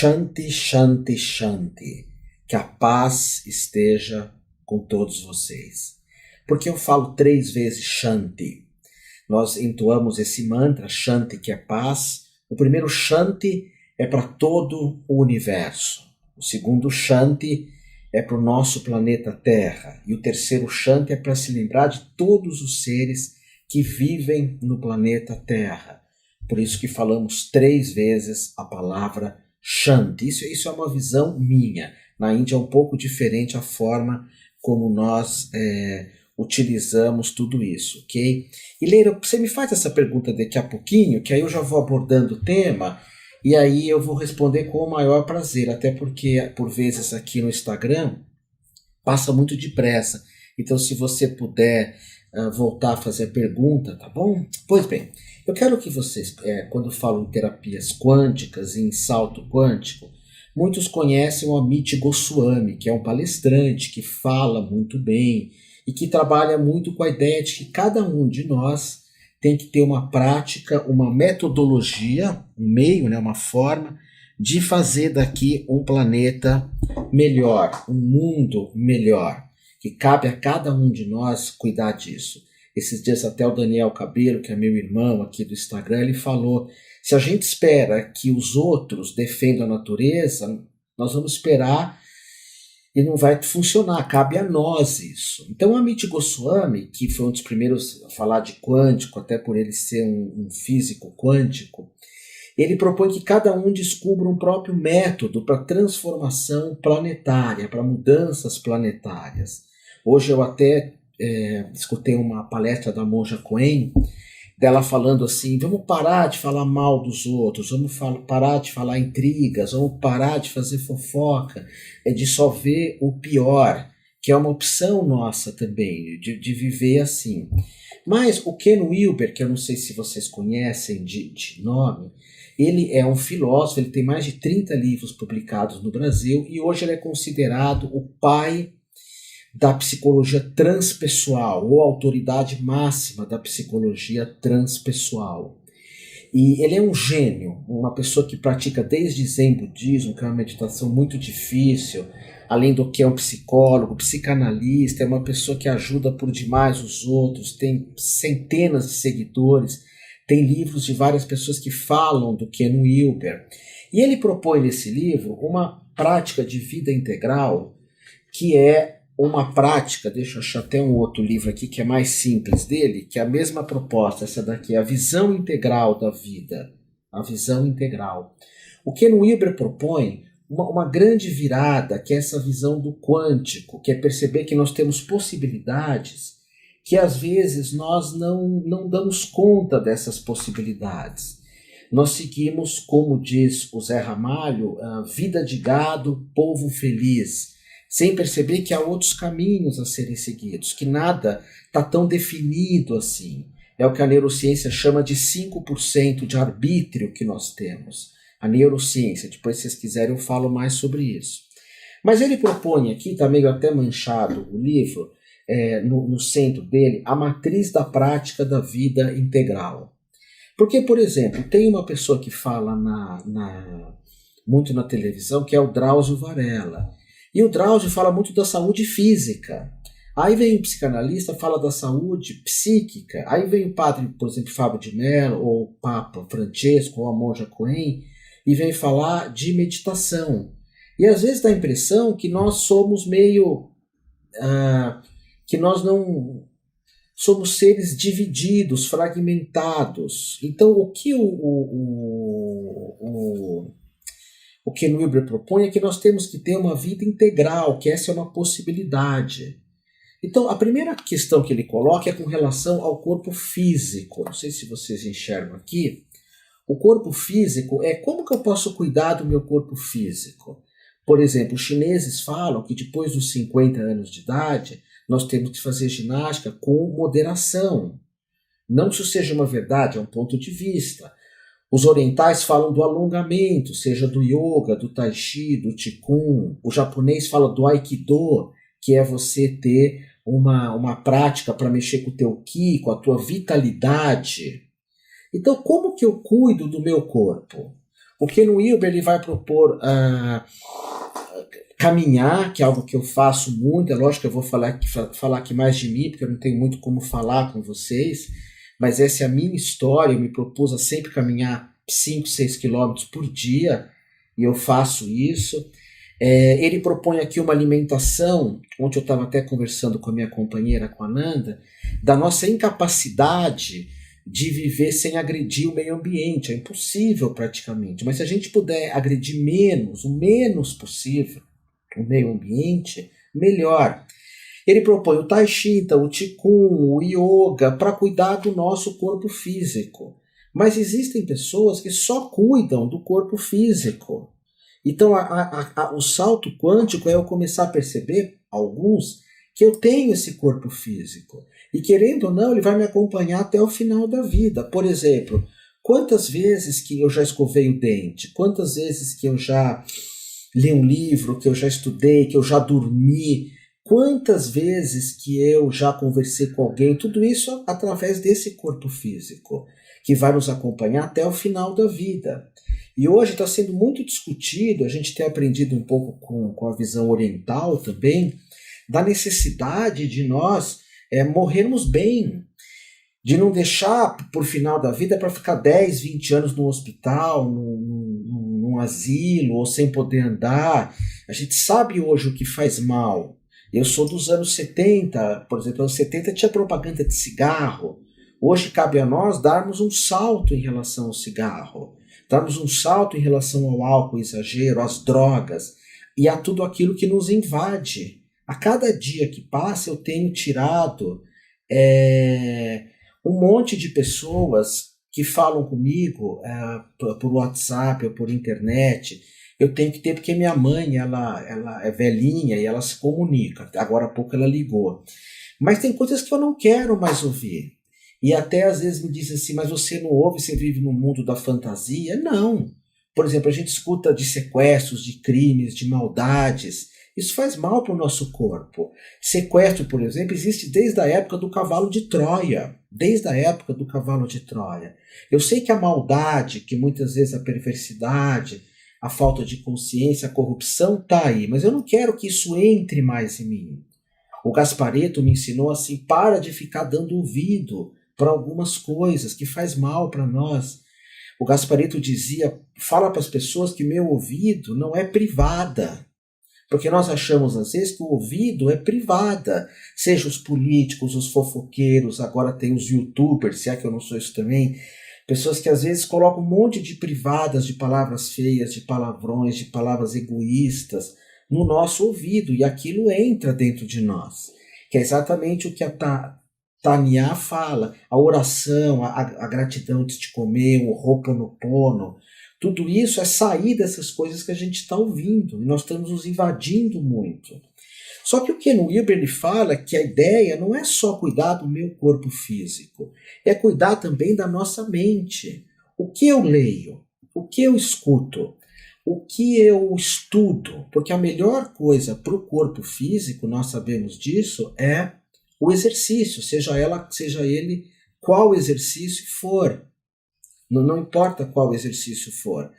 Shanti, Shanti, Shanti. Que a paz esteja com todos vocês. Porque eu falo 3 vezes Shanti. Nós entoamos esse mantra, Shanti, que é paz. O primeiro Shanti é para todo o universo. O segundo Shanti é para o nosso planeta Terra. E o terceiro Shanti é para se lembrar de todos os seres que vivem no planeta Terra. Por isso que falamos 3 vezes a palavra Shanti. Isso é uma visão minha. Na Índia é um pouco diferente a forma como nós utilizamos tudo isso, ok? E Leila, você me faz essa pergunta daqui a pouquinho, que aí eu já vou abordando o tema, e aí eu vou responder com o maior prazer, até porque, por vezes, aqui no Instagram, passa muito depressa. Então, se você puder voltar a fazer a pergunta, tá bom? Pois bem, eu quero que vocês, quando falam em terapias quânticas e em salto quântico, muitos conhecem o Amit Goswami, que é um palestrante que fala muito bem e que trabalha muito com a ideia de que cada um de nós tem que ter uma prática, uma metodologia, um meio, uma forma de fazer daqui um planeta melhor, um mundo melhor, que cabe a cada um de nós cuidar disso. Esses dias até o Daniel Cabelo, que é meu irmão aqui do Instagram, ele falou, se a gente espera que os outros defendam a natureza, nós vamos esperar e não vai funcionar, cabe a nós isso. Então, Amit Goswami, que foi um dos primeiros a falar de quântico, até por ele ser um físico quântico, ele propõe que cada um descubra um próprio método para transformação planetária, para mudanças planetárias. Hoje eu até escutei uma palestra da Monja Coen, dela falando assim, vamos parar de falar mal dos outros, vamos parar de falar intrigas, vamos parar de fazer fofoca, de só ver o pior, que é uma opção nossa também, de viver assim. Mas o Ken Wilber, que eu não sei se vocês conhecem de nome, ele é um filósofo, ele tem mais de 30 livros publicados no Brasil e hoje ele é considerado o pai da psicologia transpessoal, ou autoridade máxima da psicologia transpessoal. E ele é um gênio, uma pessoa que pratica desde Zen budismo, que é uma meditação muito difícil, além do que é um psicólogo, psicanalista, é uma pessoa que ajuda por demais os outros, tem centenas de seguidores, tem livros de várias pessoas que falam do Ken Wilber. E ele propõe nesse livro uma prática de vida integral, que é uma prática, deixa eu achar até um outro livro aqui que é mais simples dele, que é a mesma proposta, essa daqui, a visão integral da vida, a visão integral. O Ken Wilber propõe uma grande virada, que é essa visão do quântico, que é perceber que nós temos possibilidades que às vezes nós não damos conta dessas possibilidades. Nós seguimos, como diz o Zé Ramalho, a vida de gado, povo feliz, sem perceber que há outros caminhos a serem seguidos, que nada está tão definido assim. É o que a neurociência chama de 5% de arbítrio que nós temos. A neurociência, depois se vocês quiserem eu falo mais sobre isso. Mas ele propõe aqui, está meio até manchado o livro, no centro dele, a matriz da prática da vida integral. Porque, por exemplo, tem uma pessoa que fala muito na televisão, que é o Drauzio Varela. E o Drauzio fala muito da saúde física. Aí vem o psicanalista, fala da saúde psíquica. Aí vem o padre, por exemplo, Fábio de Mello, ou o Papa Francesco, ou a Monja Coen, e vem falar de meditação. E às vezes dá a impressão que nós somos meio... que nós não... somos seres divididos, fragmentados. Então, o que o Ken Wilber propõe é que nós temos que ter uma vida integral, que essa é uma possibilidade. Então, a primeira questão que ele coloca é com relação ao corpo físico. Não sei se vocês enxergam aqui. O corpo físico é como que eu posso cuidar do meu corpo físico? Por exemplo, os chineses falam que depois dos 50 anos de idade, nós temos que fazer ginástica com moderação. Não que isso seja uma verdade, é um ponto de vista. Os orientais falam do alongamento, seja do yoga, do tai chi, do qigong. O japonês fala do aikido, que é você ter uma prática para mexer com o teu ki, com a tua vitalidade. Então, como que eu cuido do meu corpo? O Ken Wilber ele vai propor caminhar, que é algo que eu faço muito. É lógico que eu vou falar aqui mais de mim, porque eu não tenho muito como falar com vocês, mas essa é a minha história. Eu me propus a sempre caminhar 5, 6 quilômetros por dia, e eu faço isso. Ele propõe aqui uma alimentação, onde eu estava até conversando com a minha companheira, com a Nanda, da nossa incapacidade de viver sem agredir o meio ambiente. É impossível praticamente, mas se a gente puder agredir o menos possível, o meio ambiente, melhor. Ele propõe o Tai Chi, o Qigong, o Yoga, para cuidar do nosso corpo físico. Mas existem pessoas que só cuidam do corpo físico. Então o salto quântico é eu começar a perceber, alguns, que eu tenho esse corpo físico. E querendo ou não, ele vai me acompanhar até o final da vida. Por exemplo, quantas vezes que eu já escovei o dente? Quantas vezes que eu já li um livro, que eu já estudei, que eu já dormi? Quantas vezes que eu já conversei com alguém? Tudo isso através desse corpo físico, que vai nos acompanhar até o final da vida. E hoje está sendo muito discutido, a gente tem aprendido um pouco com a visão oriental também, da necessidade de nós morrermos bem, de não deixar por final da vida para ficar 10, 20 anos no hospital, num asilo, ou sem poder andar. A gente sabe hoje o que faz mal. Eu sou dos anos 70, por exemplo, anos 70 tinha propaganda de cigarro. Hoje cabe a nós darmos um salto em relação ao cigarro, darmos um salto em relação ao álcool exagero, às drogas e a tudo aquilo que nos invade. A cada dia que passa eu tenho tirado um monte de pessoas que falam comigo por WhatsApp ou por internet. Eu tenho que ter, porque minha mãe ela é velhinha e ela se comunica. Agora há pouco ela ligou. Mas tem coisas que eu não quero mais ouvir. E até às vezes me dizem assim, mas você não ouve, você vive no mundo da fantasia? Não. Por exemplo, a gente escuta de sequestros, de crimes, de maldades. Isso faz mal para o nosso corpo. Sequestro, por exemplo, existe desde a época do cavalo de Troia. Desde a época do cavalo de Troia. Eu sei que a maldade, que muitas vezes a perversidade, a falta de consciência, a corrupção está aí, mas eu não quero que isso entre mais em mim. O Gasparetto me ensinou assim, para de ficar dando ouvido para algumas coisas que faz mal para nós. O Gasparetto dizia, fala para as pessoas que meu ouvido não é privada. Porque nós achamos às vezes que o ouvido é privada. Seja os políticos, os fofoqueiros, agora tem os youtubers, se é que eu não sou isso também. Pessoas que às vezes colocam um monte de privadas, de palavras feias, de palavrões, de palavras egoístas no nosso ouvido. E aquilo entra dentro de nós. Que é exatamente o que a Tanya fala. A oração, a gratidão antes de comer, o Ho'oponopono. Tudo isso é sair dessas coisas que a gente está ouvindo. E nós estamos nos invadindo muito. Só que o Ken Wilber ele fala que a ideia não é só cuidar do meu corpo físico. É cuidar também da nossa mente. O que eu leio? O que eu escuto? O que eu estudo? Porque a melhor coisa para o corpo físico, nós sabemos disso, é o exercício. Seja ele qual exercício for. Não importa qual exercício for.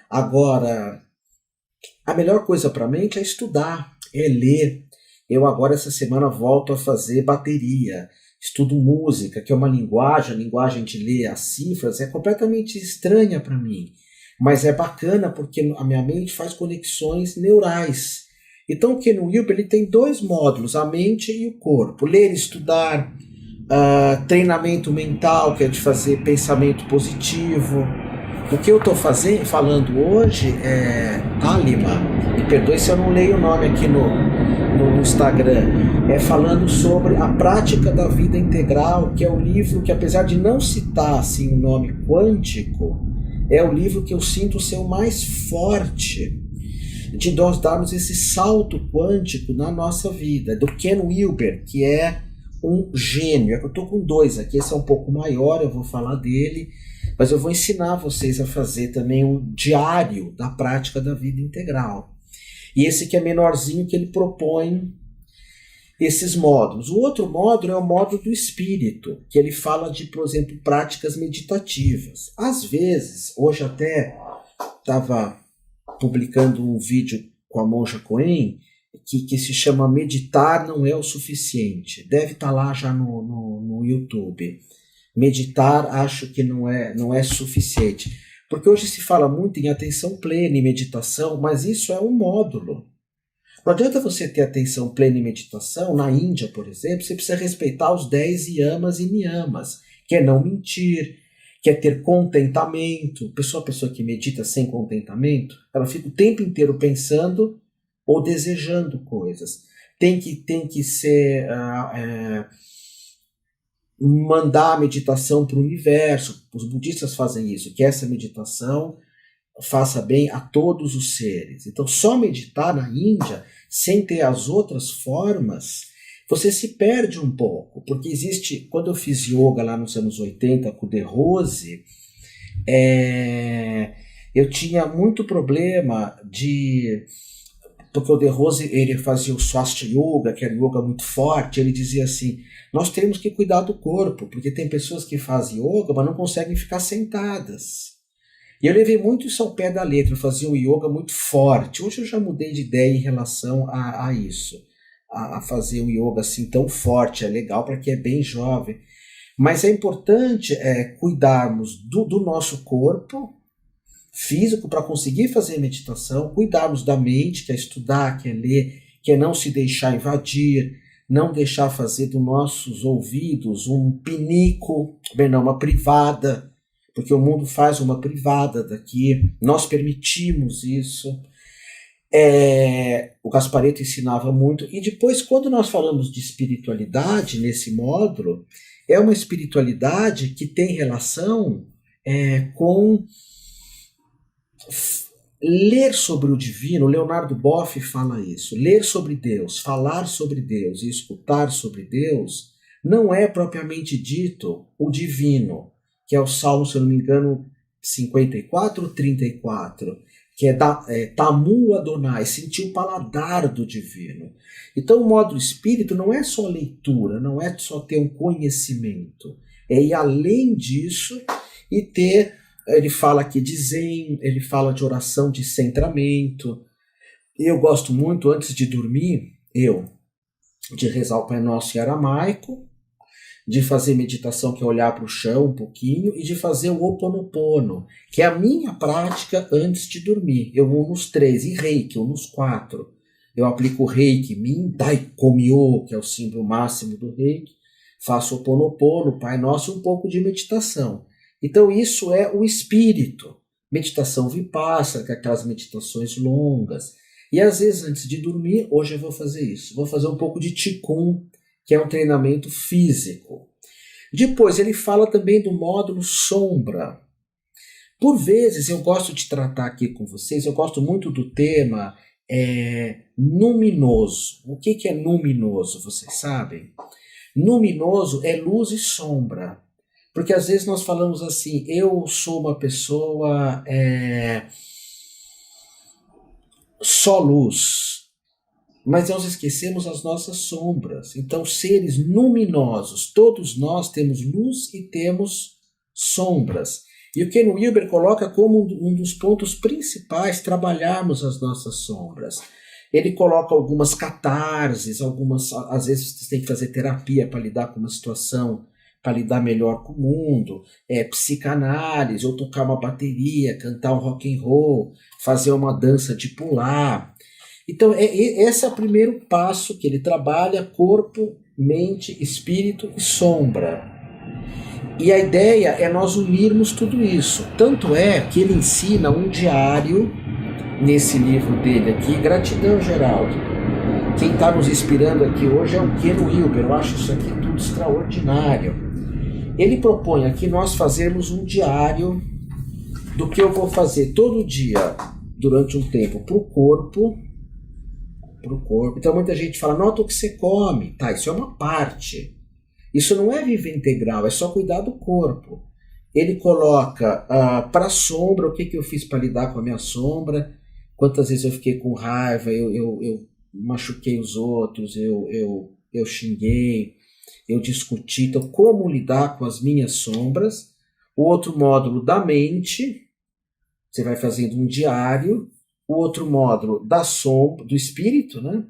Agora, a melhor coisa para a mente é estudar, é ler. Eu agora, essa semana, volto a fazer bateria. Estudo música, que é uma linguagem, a linguagem de ler as cifras é completamente estranha para mim. Mas é bacana porque a minha mente faz conexões neurais. Então o Ken Wilber ele tem 2 módulos, a mente e o corpo. Ler e estudar. Treinamento mental, que é de fazer pensamento positivo. O que eu estou falando hoje é Alima, me perdoe se eu não leio o nome aqui no Instagram, é falando sobre a prática da vida integral, que é o livro que, apesar de não citar assim, o nome quântico, é o livro que eu sinto ser o mais forte de nós darmos esse salto quântico na nossa vida, do Ken Wilber, que é um gênio. Eu estou com 2 aqui, esse é um pouco maior, eu vou falar dele, mas eu vou ensinar vocês a fazer também um diário da prática da vida integral. E esse que é menorzinho, que ele propõe esses módulos. O outro módulo é o módulo do espírito, que ele fala de, por exemplo, práticas meditativas. Às vezes, hoje até estava publicando um vídeo com a Monja Coen, que se chama Meditar Não É o Suficiente. Deve estar lá já no YouTube. Meditar acho que não é suficiente. Porque hoje se fala muito em atenção plena e meditação, mas isso é um módulo. Não adianta você ter atenção plena e meditação. Na Índia, por exemplo, você precisa respeitar os 10 yamas e niyamas, que é não mentir, que é ter contentamento. A pessoa que medita sem contentamento, ela fica o tempo inteiro pensando ou desejando coisas. Tem que ser mandar a meditação para o universo. Os budistas fazem isso, que essa meditação faça bem a todos os seres. Então, só meditar na Índia, sem ter as outras formas, você se perde um pouco, porque existe, quando eu fiz yoga lá nos anos 80 com o De Rose, eu tinha muito problema porque o De Rose, ele fazia o Swastika Yoga, que era yoga muito forte, ele dizia assim, nós temos que cuidar do corpo, porque tem pessoas que fazem yoga, mas não conseguem ficar sentadas. E eu levei muito isso ao pé da letra, eu fazia um yoga muito forte. Hoje eu já mudei de ideia em relação a isso, a fazer um yoga assim tão forte, é legal para quem é bem jovem. Mas é importante cuidarmos do nosso corpo físico para conseguir fazer meditação, cuidarmos da mente, que é estudar, que é ler, que é não se deixar invadir, não deixar fazer dos nossos ouvidos um pinico, uma privada, porque o mundo faz uma privada daqui, nós permitimos isso. O Gasparetto ensinava muito, e depois, quando nós falamos de espiritualidade nesse módulo, é uma espiritualidade que tem relação com ler sobre o divino. Leonardo Boff fala isso, ler sobre Deus, falar sobre Deus e escutar sobre Deus não é propriamente dito o divino, que é o Salmo, se eu não me engano, 54 ou 34, que é Tamu Adonai, sentir o paladar do divino. Então o módulo espírito não é só leitura, não é só ter um conhecimento, é ir além disso e ter, ele fala aqui de zen, ele fala de oração de centramento. Eu gosto muito, antes de dormir, de rezar o Pai Nosso em aramaico, de fazer meditação, que é olhar para o chão um pouquinho, e de fazer o Ho Oponopono, que é a minha prática antes de dormir. Eu uno os 3, e Reiki, eu uno os 4. Eu aplico o Reiki, Min Dai Komyo, que é o símbolo máximo do Reiki, faço o Ho Oponopono, Pai Nosso, um pouco de meditação. Então isso é o espírito. Meditação Vipassana, que é aquelas meditações longas. E às vezes antes de dormir, hoje eu vou fazer isso. Vou fazer um pouco de Qigong, que é um treinamento físico. Depois ele fala também do módulo sombra. Por vezes eu gosto de tratar aqui com vocês, eu gosto muito do tema luminoso. O que é luminoso, vocês sabem? Luminoso é luz e sombra. Porque às vezes nós falamos assim, eu sou uma pessoa só luz. Mas nós esquecemos as nossas sombras. Então, seres luminosos, todos nós temos luz e temos sombras. E o Ken Wilber coloca como um dos pontos principais trabalharmos as nossas sombras. Ele coloca algumas catarses, às vezes você tem que fazer terapia para lidar com uma situação, para lidar melhor com o mundo, psicanálise, ou tocar uma bateria, cantar um rock and roll, fazer uma dança de pular. Então, esse é o primeiro passo que ele trabalha: corpo, mente, espírito e sombra. E a ideia é nós unirmos tudo isso. Tanto é que ele ensina um diário nesse livro dele aqui, Gratidão, Geraldo. Quem está nos inspirando aqui hoje é o Ken Wilber. Eu acho isso aqui tudo extraordinário. Ele propõe aqui nós fazermos um diário do que eu vou fazer todo dia, durante um tempo, para o corpo. Então muita gente fala, nota o que você come. Tá, isso é uma parte. Isso não é viver integral, é só cuidar do corpo. Ele coloca para a sombra, o que eu fiz para lidar com a minha sombra, quantas vezes eu fiquei com raiva, eu machuquei os outros, eu eu xinguei, eu discuti. Então, como lidar com as minhas sombras? O outro módulo da mente, você vai fazendo um diário. O outro módulo da sombra, do espírito, né?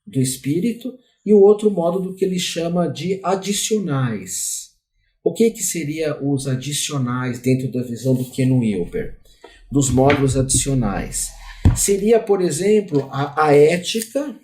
Do espírito. E o outro módulo que ele chama de adicionais. O que seria os adicionais dentro da visão do Ken Wilber? Dos módulos adicionais. Seria, por exemplo, a ética.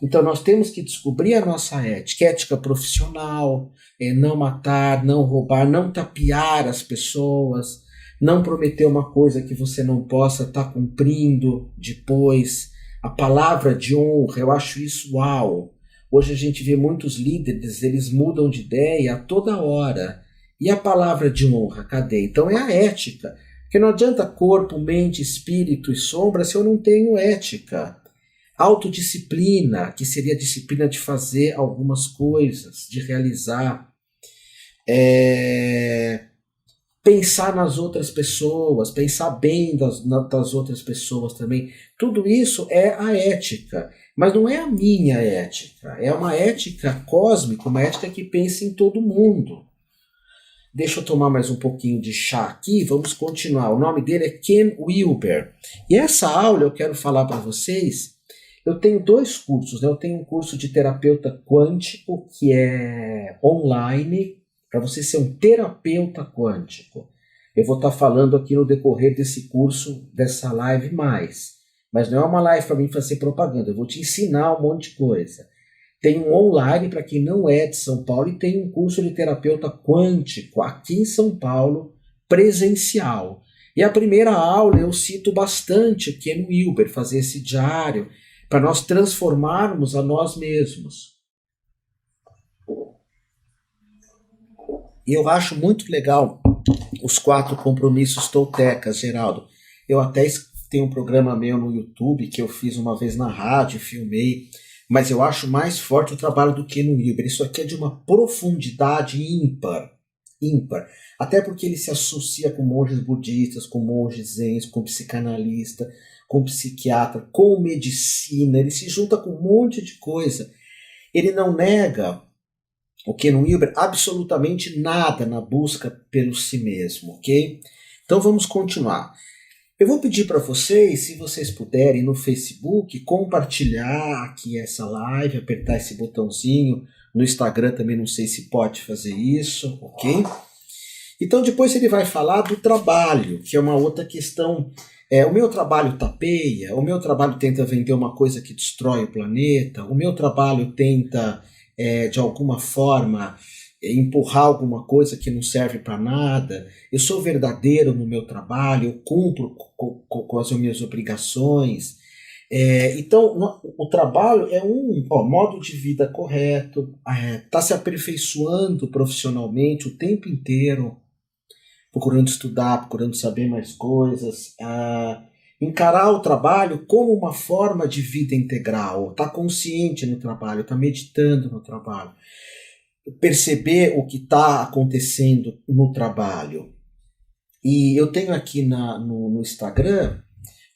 Então nós temos que descobrir a nossa ética. Ética profissional, não matar, não roubar, não tapear as pessoas, não prometer uma coisa que você não possa estar cumprindo depois. A palavra de honra, eu acho isso uau. Hoje a gente vê muitos líderes, eles mudam de ideia a toda hora. E a palavra de honra, cadê? Então é a ética. Porque não adianta corpo, mente, espírito e sombra se eu não tenho ética. Autodisciplina, que seria a disciplina de fazer algumas coisas, de realizar. Pensar nas outras pessoas, pensar bem das outras pessoas também. Tudo isso é a ética. Mas não é a minha ética. É uma ética cósmica, uma ética que pensa em todo mundo. Deixa eu tomar mais um pouquinho de chá aqui, vamos continuar. O nome dele é Ken Wilber. E essa aula eu quero falar para vocês. Eu tenho 2 cursos, né? Eu tenho um curso de terapeuta quântico, que é online, para você ser um terapeuta quântico. Eu vou estar falando aqui no decorrer desse curso, dessa live mais. Mas não é uma live para mim fazer propaganda, eu vou te ensinar um monte de coisa. Tem um online para quem não é de São Paulo e tem um curso de terapeuta quântico aqui em São Paulo, presencial. E a primeira aula eu cito bastante o Ken Wilber, fazer esse diário, para nós transformarmos a nós mesmos. E eu acho muito legal os 4 compromissos toltecas, Geraldo. Eu até tenho um programa meu no YouTube que eu fiz uma vez na rádio, filmei, mas eu acho mais forte o trabalho do Ken Wilber. Isso aqui é de uma profundidade ímpar. Até porque ele se associa com monges budistas, com monges zens, com psicanalista, com psiquiatra, com medicina. Ele se junta com um monte de coisa. Ele não nega, o Ken Wilber, absolutamente nada na busca pelo si mesmo, ok? Então vamos continuar. Eu vou pedir para vocês, se vocês puderem, no Facebook, compartilhar aqui essa live, apertar esse botãozinho. No Instagram também não sei se pode fazer isso, ok? Então depois ele vai falar do trabalho, que é uma outra questão. O meu trabalho tapeia, o meu trabalho tenta vender uma coisa que destrói o planeta, o meu trabalho tenta, de alguma forma, empurrar alguma coisa que não serve para nada. Eu sou verdadeiro no meu trabalho, eu cumpro com as minhas obrigações. Então, o trabalho é um modo de vida correto, está se aperfeiçoando profissionalmente o tempo inteiro, procurando estudar, procurando saber mais coisas, encarar o trabalho como uma forma de vida integral, estar consciente no trabalho, estar meditando no trabalho, perceber o que está acontecendo no trabalho. E eu tenho aqui no Instagram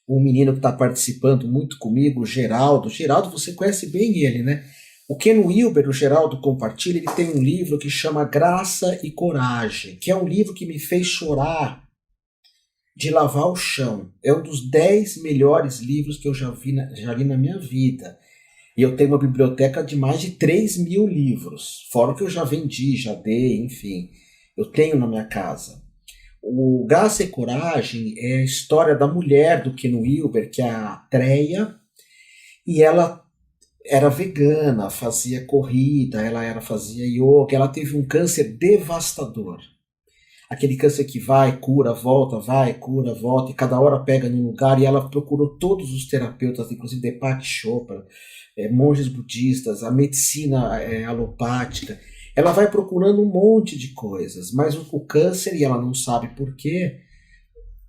um menino que está participando muito comigo, o Geraldo. Geraldo, você conhece bem ele, né? O Ken Wilber, o Geraldo compartilha, ele tem um livro que chama Graça e Coragem, que é um livro que me fez chorar de lavar o chão. É um dos 10 melhores livros que eu já li na minha vida. E eu tenho uma biblioteca de mais de 3.000 livros, fora o que eu já vendi, já dei, enfim. Eu tenho na minha casa. O Graça e Coragem é a história da mulher do Ken Wilber, que é a Treia, e ela era vegana, fazia corrida, fazia yoga, ela teve um câncer devastador. Aquele câncer que vai, cura, volta, e cada hora pega num lugar, e ela procurou todos os terapeutas, inclusive Deepak Chopra, monges budistas, a medicina alopática. Ela vai procurando um monte de coisas, mas o câncer, e ela não sabe por quê,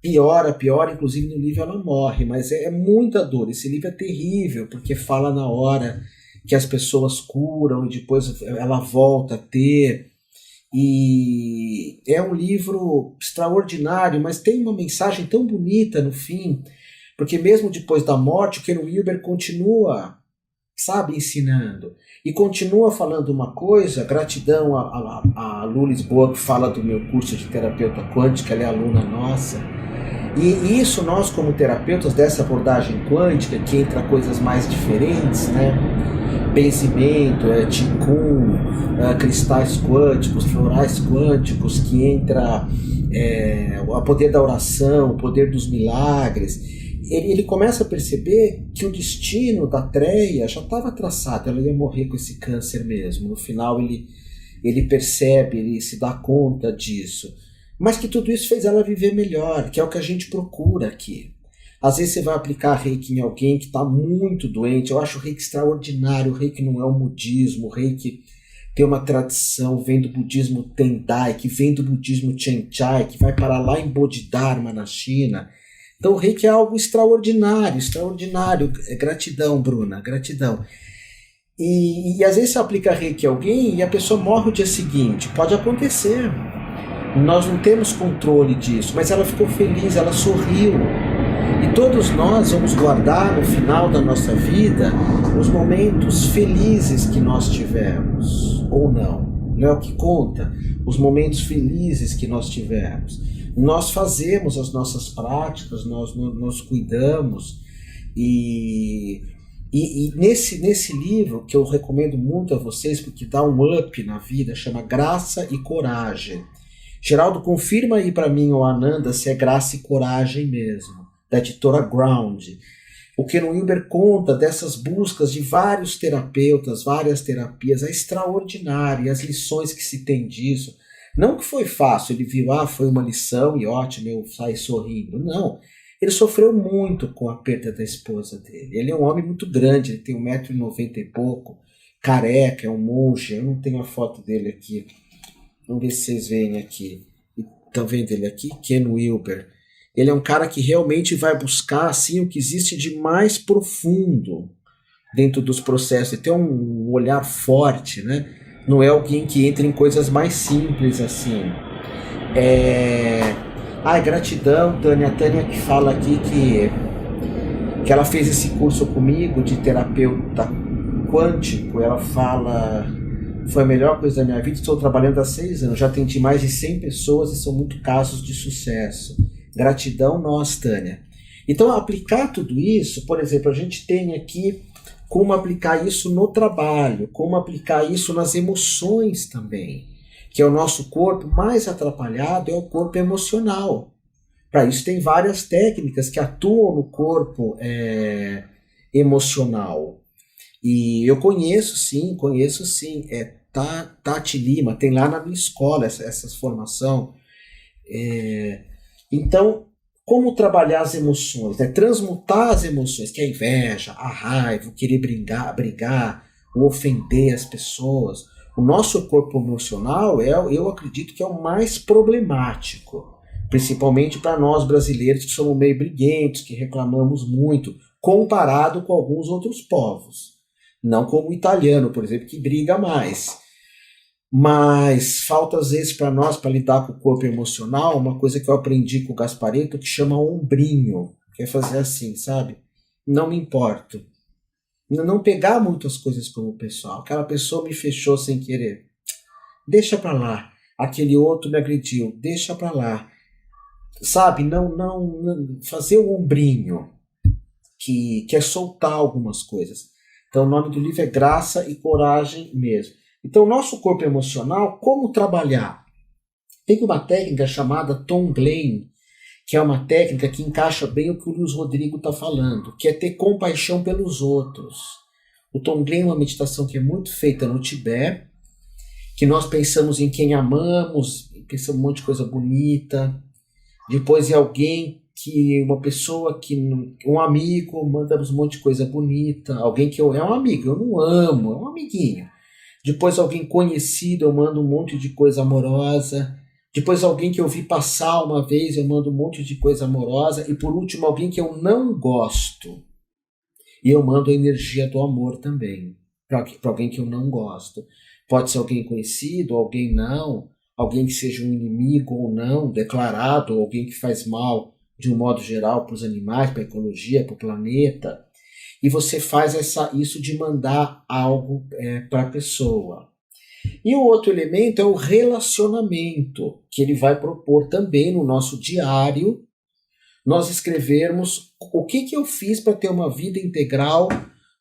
piora, inclusive no livro ela morre, mas é muita dor. Esse livro é terrível, porque fala na hora que as pessoas curam e depois ela volta a ter. E é um livro extraordinário, mas tem uma mensagem tão bonita no fim, porque mesmo depois da morte, o Ken Wilber continua sabe, ensinando. E continua falando uma coisa, gratidão a Lu Lisboa, que fala do meu curso de terapeuta quântica, ela é aluna nossa. E isso nós, como terapeutas dessa abordagem quântica, que entra coisas mais diferentes, né? Benzimento, Qigong, cristais quânticos, florais quânticos, que entra o poder da oração, o poder dos milagres. Ele começa a perceber que o destino da Treia já estava traçado, ela ia morrer com esse câncer mesmo. No final ele percebe, ele se dá conta disso. Mas que tudo isso fez ela viver melhor, que é o que a gente procura aqui. Às vezes você vai aplicar reiki em alguém que está muito doente. Eu acho o reiki extraordinário. O reiki não é o budismo. O reiki tem uma tradição, vem do budismo Tendai, que vem do budismo Chenchai, que vai parar lá em Bodhidharma, na China. Então o reiki é algo extraordinário, extraordinário. Gratidão, Bruna, gratidão. E às vezes você aplica reiki a alguém e a pessoa morre o dia seguinte. Pode acontecer. Nós não temos controle disso, mas ela ficou feliz, ela sorriu. E todos nós vamos guardar no final da nossa vida os momentos felizes que nós tivemos, ou não. Não é o que conta, os momentos felizes que nós tivemos. Nós fazemos as nossas práticas, nós nos cuidamos. E nesse livro, que eu recomendo muito a vocês, porque dá um up na vida, chama Graça e Coragem. Geraldo, confirma aí para mim, o Ananda, se é Graça e Coragem mesmo, da editora Ground. O Ken Wilber conta dessas buscas de vários terapeutas, várias terapias, é extraordinário, e as lições que se tem disso. Não que foi fácil, ele viu, foi uma lição e ótimo, eu saí sorrindo. Não, ele sofreu muito com a perda da esposa dele. Ele é um homem muito grande, ele tem 1,90 m e pouco, careca, é um monge, eu não tenho a foto dele aqui. Vamos ver se vocês veem aqui. Estão vendo ele aqui? Ken Wilber. Ele é um cara que realmente vai buscar assim, o que existe de mais profundo dentro dos processos. Ele tem um olhar forte, né? Não é alguém que entra em coisas mais simples assim. Gratidão, Tânia. A Tânia que fala aqui que ela fez esse curso comigo de terapeuta quântico. Ela fala: foi a melhor coisa da minha vida, estou trabalhando há 6 anos, já atendi mais de 100 pessoas e são muitos casos de sucesso. Gratidão nós, Tânia. Então, aplicar tudo isso, por exemplo, a gente tem aqui como aplicar isso no trabalho, como aplicar isso nas emoções também, que é o nosso corpo mais atrapalhado, é o corpo emocional. Para isso tem várias técnicas que atuam no corpo emocional. E eu conheço sim, Tati Lima, tem lá na minha escola essa formação. Então, como trabalhar as emoções, né? Transmutar as emoções, que é a inveja, a raiva, o querer brigar, o ofender as pessoas. O nosso corpo emocional, eu acredito que é o mais problemático, principalmente para nós brasileiros que somos meio briguentos, que reclamamos muito, comparado com alguns outros povos. Não como o italiano, por exemplo, que briga mais. Mas falta às vezes para nós, para lidar com o corpo emocional, uma coisa que eu aprendi com o Gasparetto que chama ombrinho, que é fazer assim, sabe? Não me importo. Não pegar muitas coisas como o pessoal. Aquela pessoa me fechou sem querer. Deixa para lá. Aquele outro me agrediu. Deixa para lá. Sabe? Não fazer o ombrinho, que é soltar algumas coisas. Então o nome do livro é Graça e Coragem mesmo. Então, o nosso corpo emocional, como trabalhar? Tem uma técnica chamada Tonglen, que é uma técnica que encaixa bem o que o Luiz Rodrigo está falando, que é ter compaixão pelos outros. O Tonglen é uma meditação que é muito feita no Tibete, que nós pensamos em quem amamos, pensamos em um monte de coisa bonita, depois é alguém uma pessoa um amigo, mandamos um monte de coisa bonita, alguém que é um amigo, eu não amo, é um amiguinho. Depois alguém conhecido, eu mando um monte de coisa amorosa. Depois alguém que eu vi passar uma vez, eu mando um monte de coisa amorosa. E por último, alguém que eu não gosto. E eu mando a energia do amor também, para alguém que eu não gosto. Pode ser alguém conhecido, alguém não. Alguém que seja um inimigo ou não, declarado. Ou alguém que faz mal, de um modo geral, para os animais, para a ecologia, para o planeta. e você faz isso de mandar algo para a pessoa. E o outro elemento é o relacionamento, que ele vai propor também no nosso diário, nós escrevermos o que eu fiz para ter uma vida integral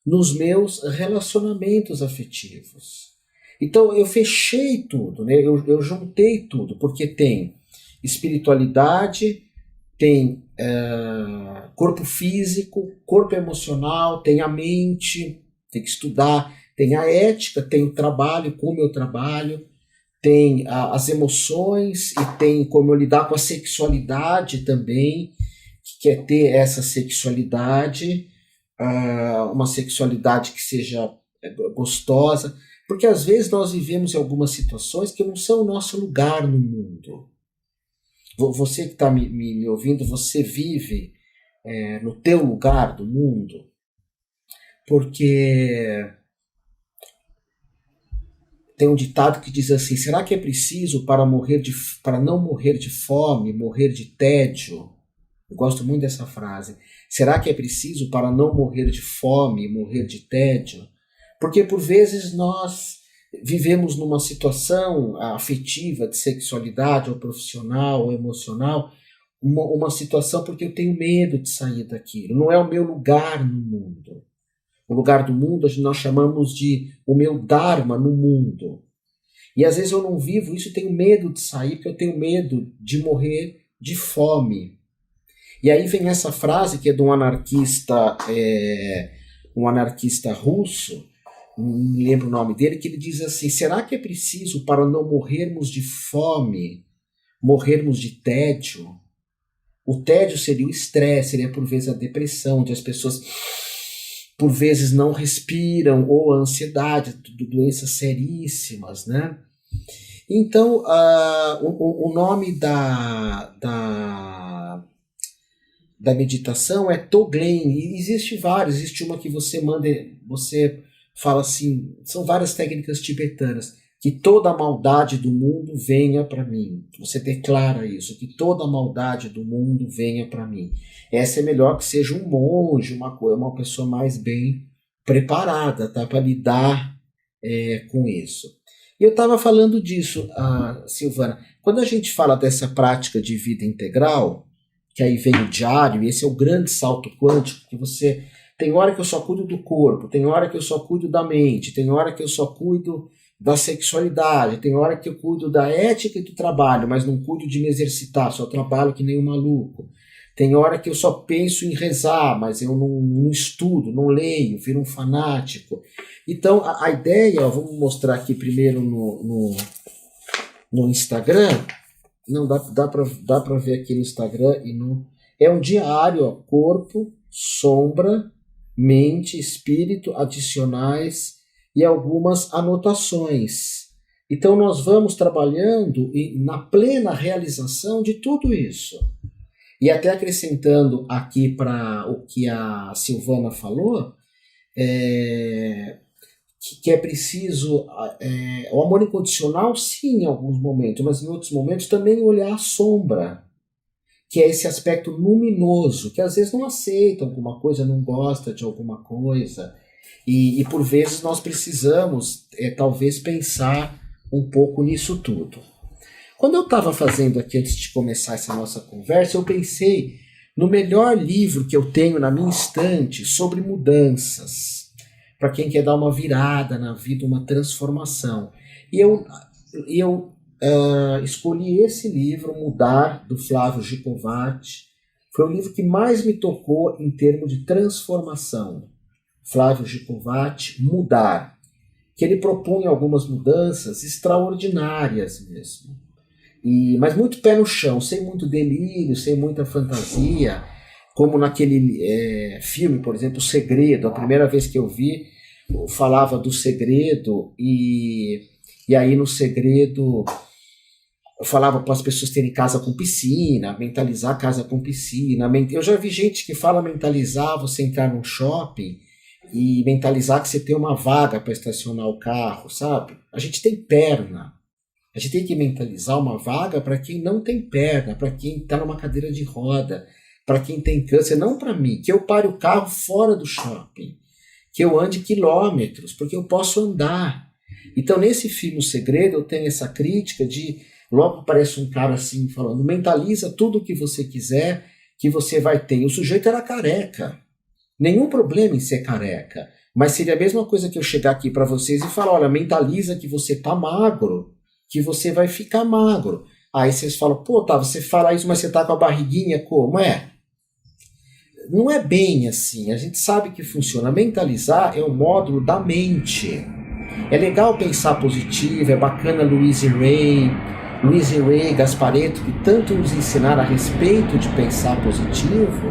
nos meus relacionamentos afetivos. Então eu fechei tudo, né? Eu juntei tudo, porque tem espiritualidade, tem corpo físico, corpo emocional, tem a mente, tem que estudar, tem a ética, tem o trabalho, como eu trabalho, tem as emoções e tem como eu lidar com a sexualidade também, que quer ter essa sexualidade, uma sexualidade que seja gostosa, porque às vezes nós vivemos em algumas situações que não são o nosso lugar no mundo. Você que está me ouvindo, você vive no teu lugar do mundo, porque tem um ditado que diz assim: será que é preciso para não morrer de fome, morrer de tédio? Eu gosto muito dessa frase. Será que é preciso para não morrer de fome, morrer de tédio? Porque por vezes nós vivemos numa situação afetiva, de sexualidade, ou profissional, ou emocional, uma situação porque eu tenho medo de sair daquilo. Não é o meu lugar no mundo. O lugar do mundo nós chamamos de o meu dharma no mundo. E às vezes eu não vivo isso e tenho medo de sair, porque eu tenho medo de morrer de fome. E aí vem essa frase que é de um anarquista russo, não me lembro o nome dele, que ele diz assim: será que é preciso para não morrermos de fome, morrermos de tédio? O tédio seria o estresse, seria por vezes a depressão, onde as pessoas por vezes não respiram, ou a ansiedade, doenças seríssimas, né? Então, o nome da meditação é Toglen, e existe vários, existe uma que você fala assim, são várias técnicas tibetanas, que toda a maldade do mundo venha para mim. Você declara isso, que toda a maldade do mundo venha para mim. Essa é melhor que seja um monge, uma pessoa mais bem preparada, tá, para lidar com isso. E eu estava falando disso, Silvana, quando a gente fala dessa prática de vida integral, que aí vem o diário, e esse é o grande salto quântico, que você tem hora que eu só cuido do corpo, tem hora que eu só cuido da mente, tem hora que eu só cuido da sexualidade, tem hora que eu cuido da ética e do trabalho, mas não cuido de me exercitar, só trabalho que nem um maluco. Tem hora que eu só penso em rezar, mas eu não estudo, não leio, viro um fanático. Então a ideia, vamos mostrar aqui primeiro no Instagram. Não, dá para ver aqui no Instagram. É um diário, ó, corpo, sombra, mente, espírito, adicionais e algumas anotações. Então nós vamos trabalhando na plena realização de tudo isso. E até acrescentando aqui para o que a Silvana falou, que é preciso o amor incondicional, sim, em alguns momentos, mas em outros momentos também olhar a sombra, que é esse aspecto luminoso, que às vezes não aceita alguma coisa, não gosta de alguma coisa, e por vezes nós precisamos talvez pensar um pouco nisso tudo. Quando eu estava fazendo aqui, antes de começar essa nossa conversa, eu pensei no melhor livro que eu tenho na minha estante sobre mudanças, para quem quer dar uma virada na vida, uma transformação. E eu escolhi esse livro, Mudar, do Flávio Gikovati. Foi o livro que mais me tocou em termos de transformação. Flávio Gikovati, Mudar, que ele propõe algumas mudanças extraordinárias mesmo. Mas muito pé no chão, sem muito delírio, sem muita fantasia, como naquele filme, por exemplo, O Segredo. A primeira vez que eu vi, falava do segredo, e aí no segredo eu falava para as pessoas terem casa com piscina, mentalizar casa com piscina. Eu já vi gente que fala mentalizar você entrar num shopping e mentalizar que você tem uma vaga para estacionar o carro, sabe? A gente tem perna. A gente tem que mentalizar uma vaga para quem não tem perna, para quem está numa cadeira de roda. para quem tem câncer, não para mim, que eu pare o carro fora do shopping, que eu ande quilômetros, porque eu posso andar. Então, nesse filme O Segredo, eu tenho essa crítica de, logo aparece um cara assim, falando, mentaliza tudo o que você quiser, que você vai ter. E o sujeito era careca. Nenhum problema em ser careca. Mas seria a mesma coisa que eu chegar aqui para vocês e falar, olha, mentaliza que você tá magro, que você vai ficar magro. Aí vocês falam, pô, tá, você fala isso, mas você tá com a barriguinha como? Não é bem assim. A gente sabe que funciona. Mentalizar é um módulo da mente. É legal pensar positivo, é bacana Louise Hay, Gasparetto, que tanto nos ensinaram a respeito de pensar positivo,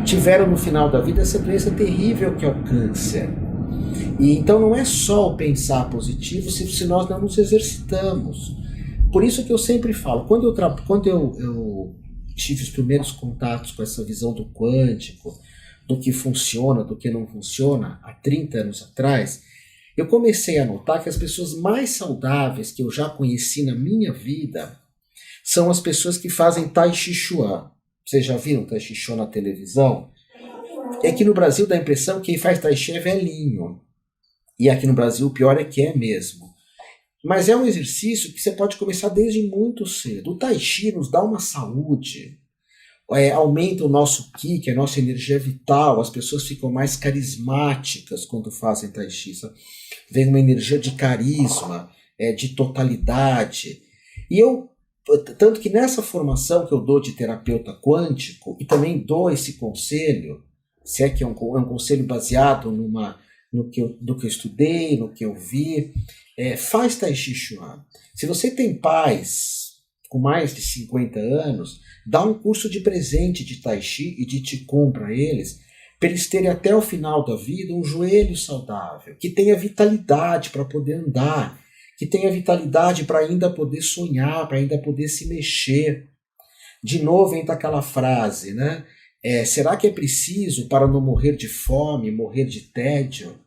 tiveram no final da vida essa doença terrível que é o câncer. E então não é só o pensar positivo se nós não nos exercitamos. Por isso que eu sempre falo, quando eu tive os primeiros contatos com essa visão do quântico, do que funciona, do que não funciona, há 30 anos atrás, eu comecei a notar que as pessoas mais saudáveis que eu já conheci na minha vida são as pessoas que fazem Tai Chi Chuan. Vocês já viram Tai Chi Chuan na televisão? É que no Brasil dá a impressão que quem faz Tai Chi é velhinho. E aqui no Brasil o pior é que é mesmo. Mas é um exercício que você pode começar desde muito cedo. O Tai Chi nos dá uma saúde, aumenta o nosso Qi, que é a nossa energia vital, as pessoas ficam mais carismáticas quando fazem Tai Chi. Vem uma energia de carisma, de totalidade. E tanto que nessa formação que eu dou de terapeuta quântico, e também dou esse conselho, se é que é um conselho baseado do que eu estudei, no que eu vi, faz Tai Chi Chuan. Se você tem pais com mais de 50 anos, dá um curso de presente de Tai Chi e de Qigong para eles terem até o final da vida um joelho saudável, que tenha vitalidade para poder andar, que tenha vitalidade para ainda poder sonhar, para ainda poder se mexer. De novo entra aquela frase, né? Será que é preciso para não morrer de fome, morrer de tédio?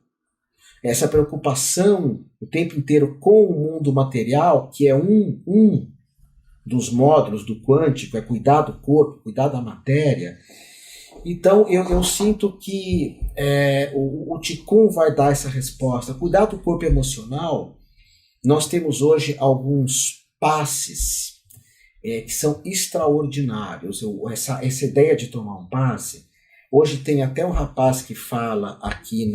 Essa preocupação o tempo inteiro com o mundo material, que é um dos módulos do quântico, é cuidar do corpo, cuidar da matéria. Então eu sinto que o Qigong vai dar essa resposta. Cuidar do corpo emocional, nós temos hoje alguns passes que são extraordinários. Essa ideia de tomar um passe, hoje tem até um rapaz que fala aqui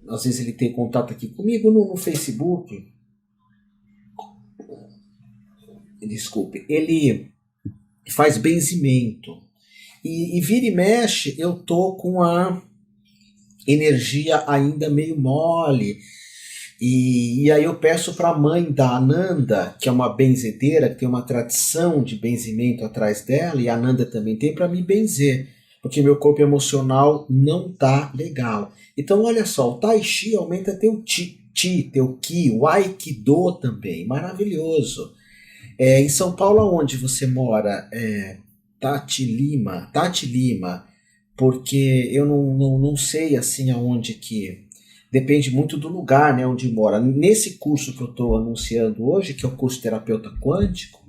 às vezes ele tem contato aqui comigo no Facebook. Desculpe, ele faz benzimento. E vira e mexe, eu tô com a energia ainda meio mole. E aí eu peço para a mãe da Ananda, que é uma benzedeira, que tem uma tradição de benzimento atrás dela, e a Ananda também tem, para me benzer, porque meu corpo emocional não tá legal. Então olha só, o Tai Chi aumenta teu teu Qi, o Aikido também, maravilhoso. Em São Paulo, onde você mora? Tati Lima, porque eu não sei assim aonde que... Depende muito do lugar, né, onde mora. Nesse curso que eu estou anunciando hoje, que é o curso Terapeuta Quântico,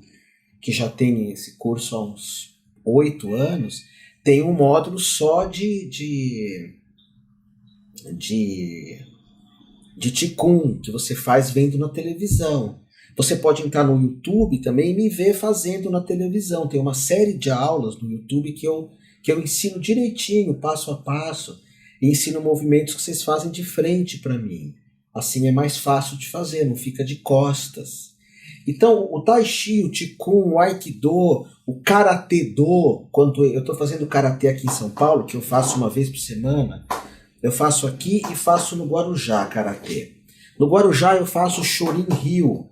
que já tem esse curso há uns 8 anos, tem um módulo só de Qigong, que você faz vendo na televisão. Você pode entrar no YouTube também e me ver fazendo na televisão. Tem uma série de aulas no YouTube que eu ensino direitinho, passo a passo, e ensino movimentos que vocês fazem de frente para mim. Assim é mais fácil de fazer, não fica de costas. Então, o Tai Chi, o Qigong, o Aikido, o Karatê-Do, quando eu estou fazendo Karatê aqui em São Paulo, que eu faço uma vez por semana, eu faço aqui e faço no Guarujá, Karatê. No Guarujá eu faço Shorin-ryu,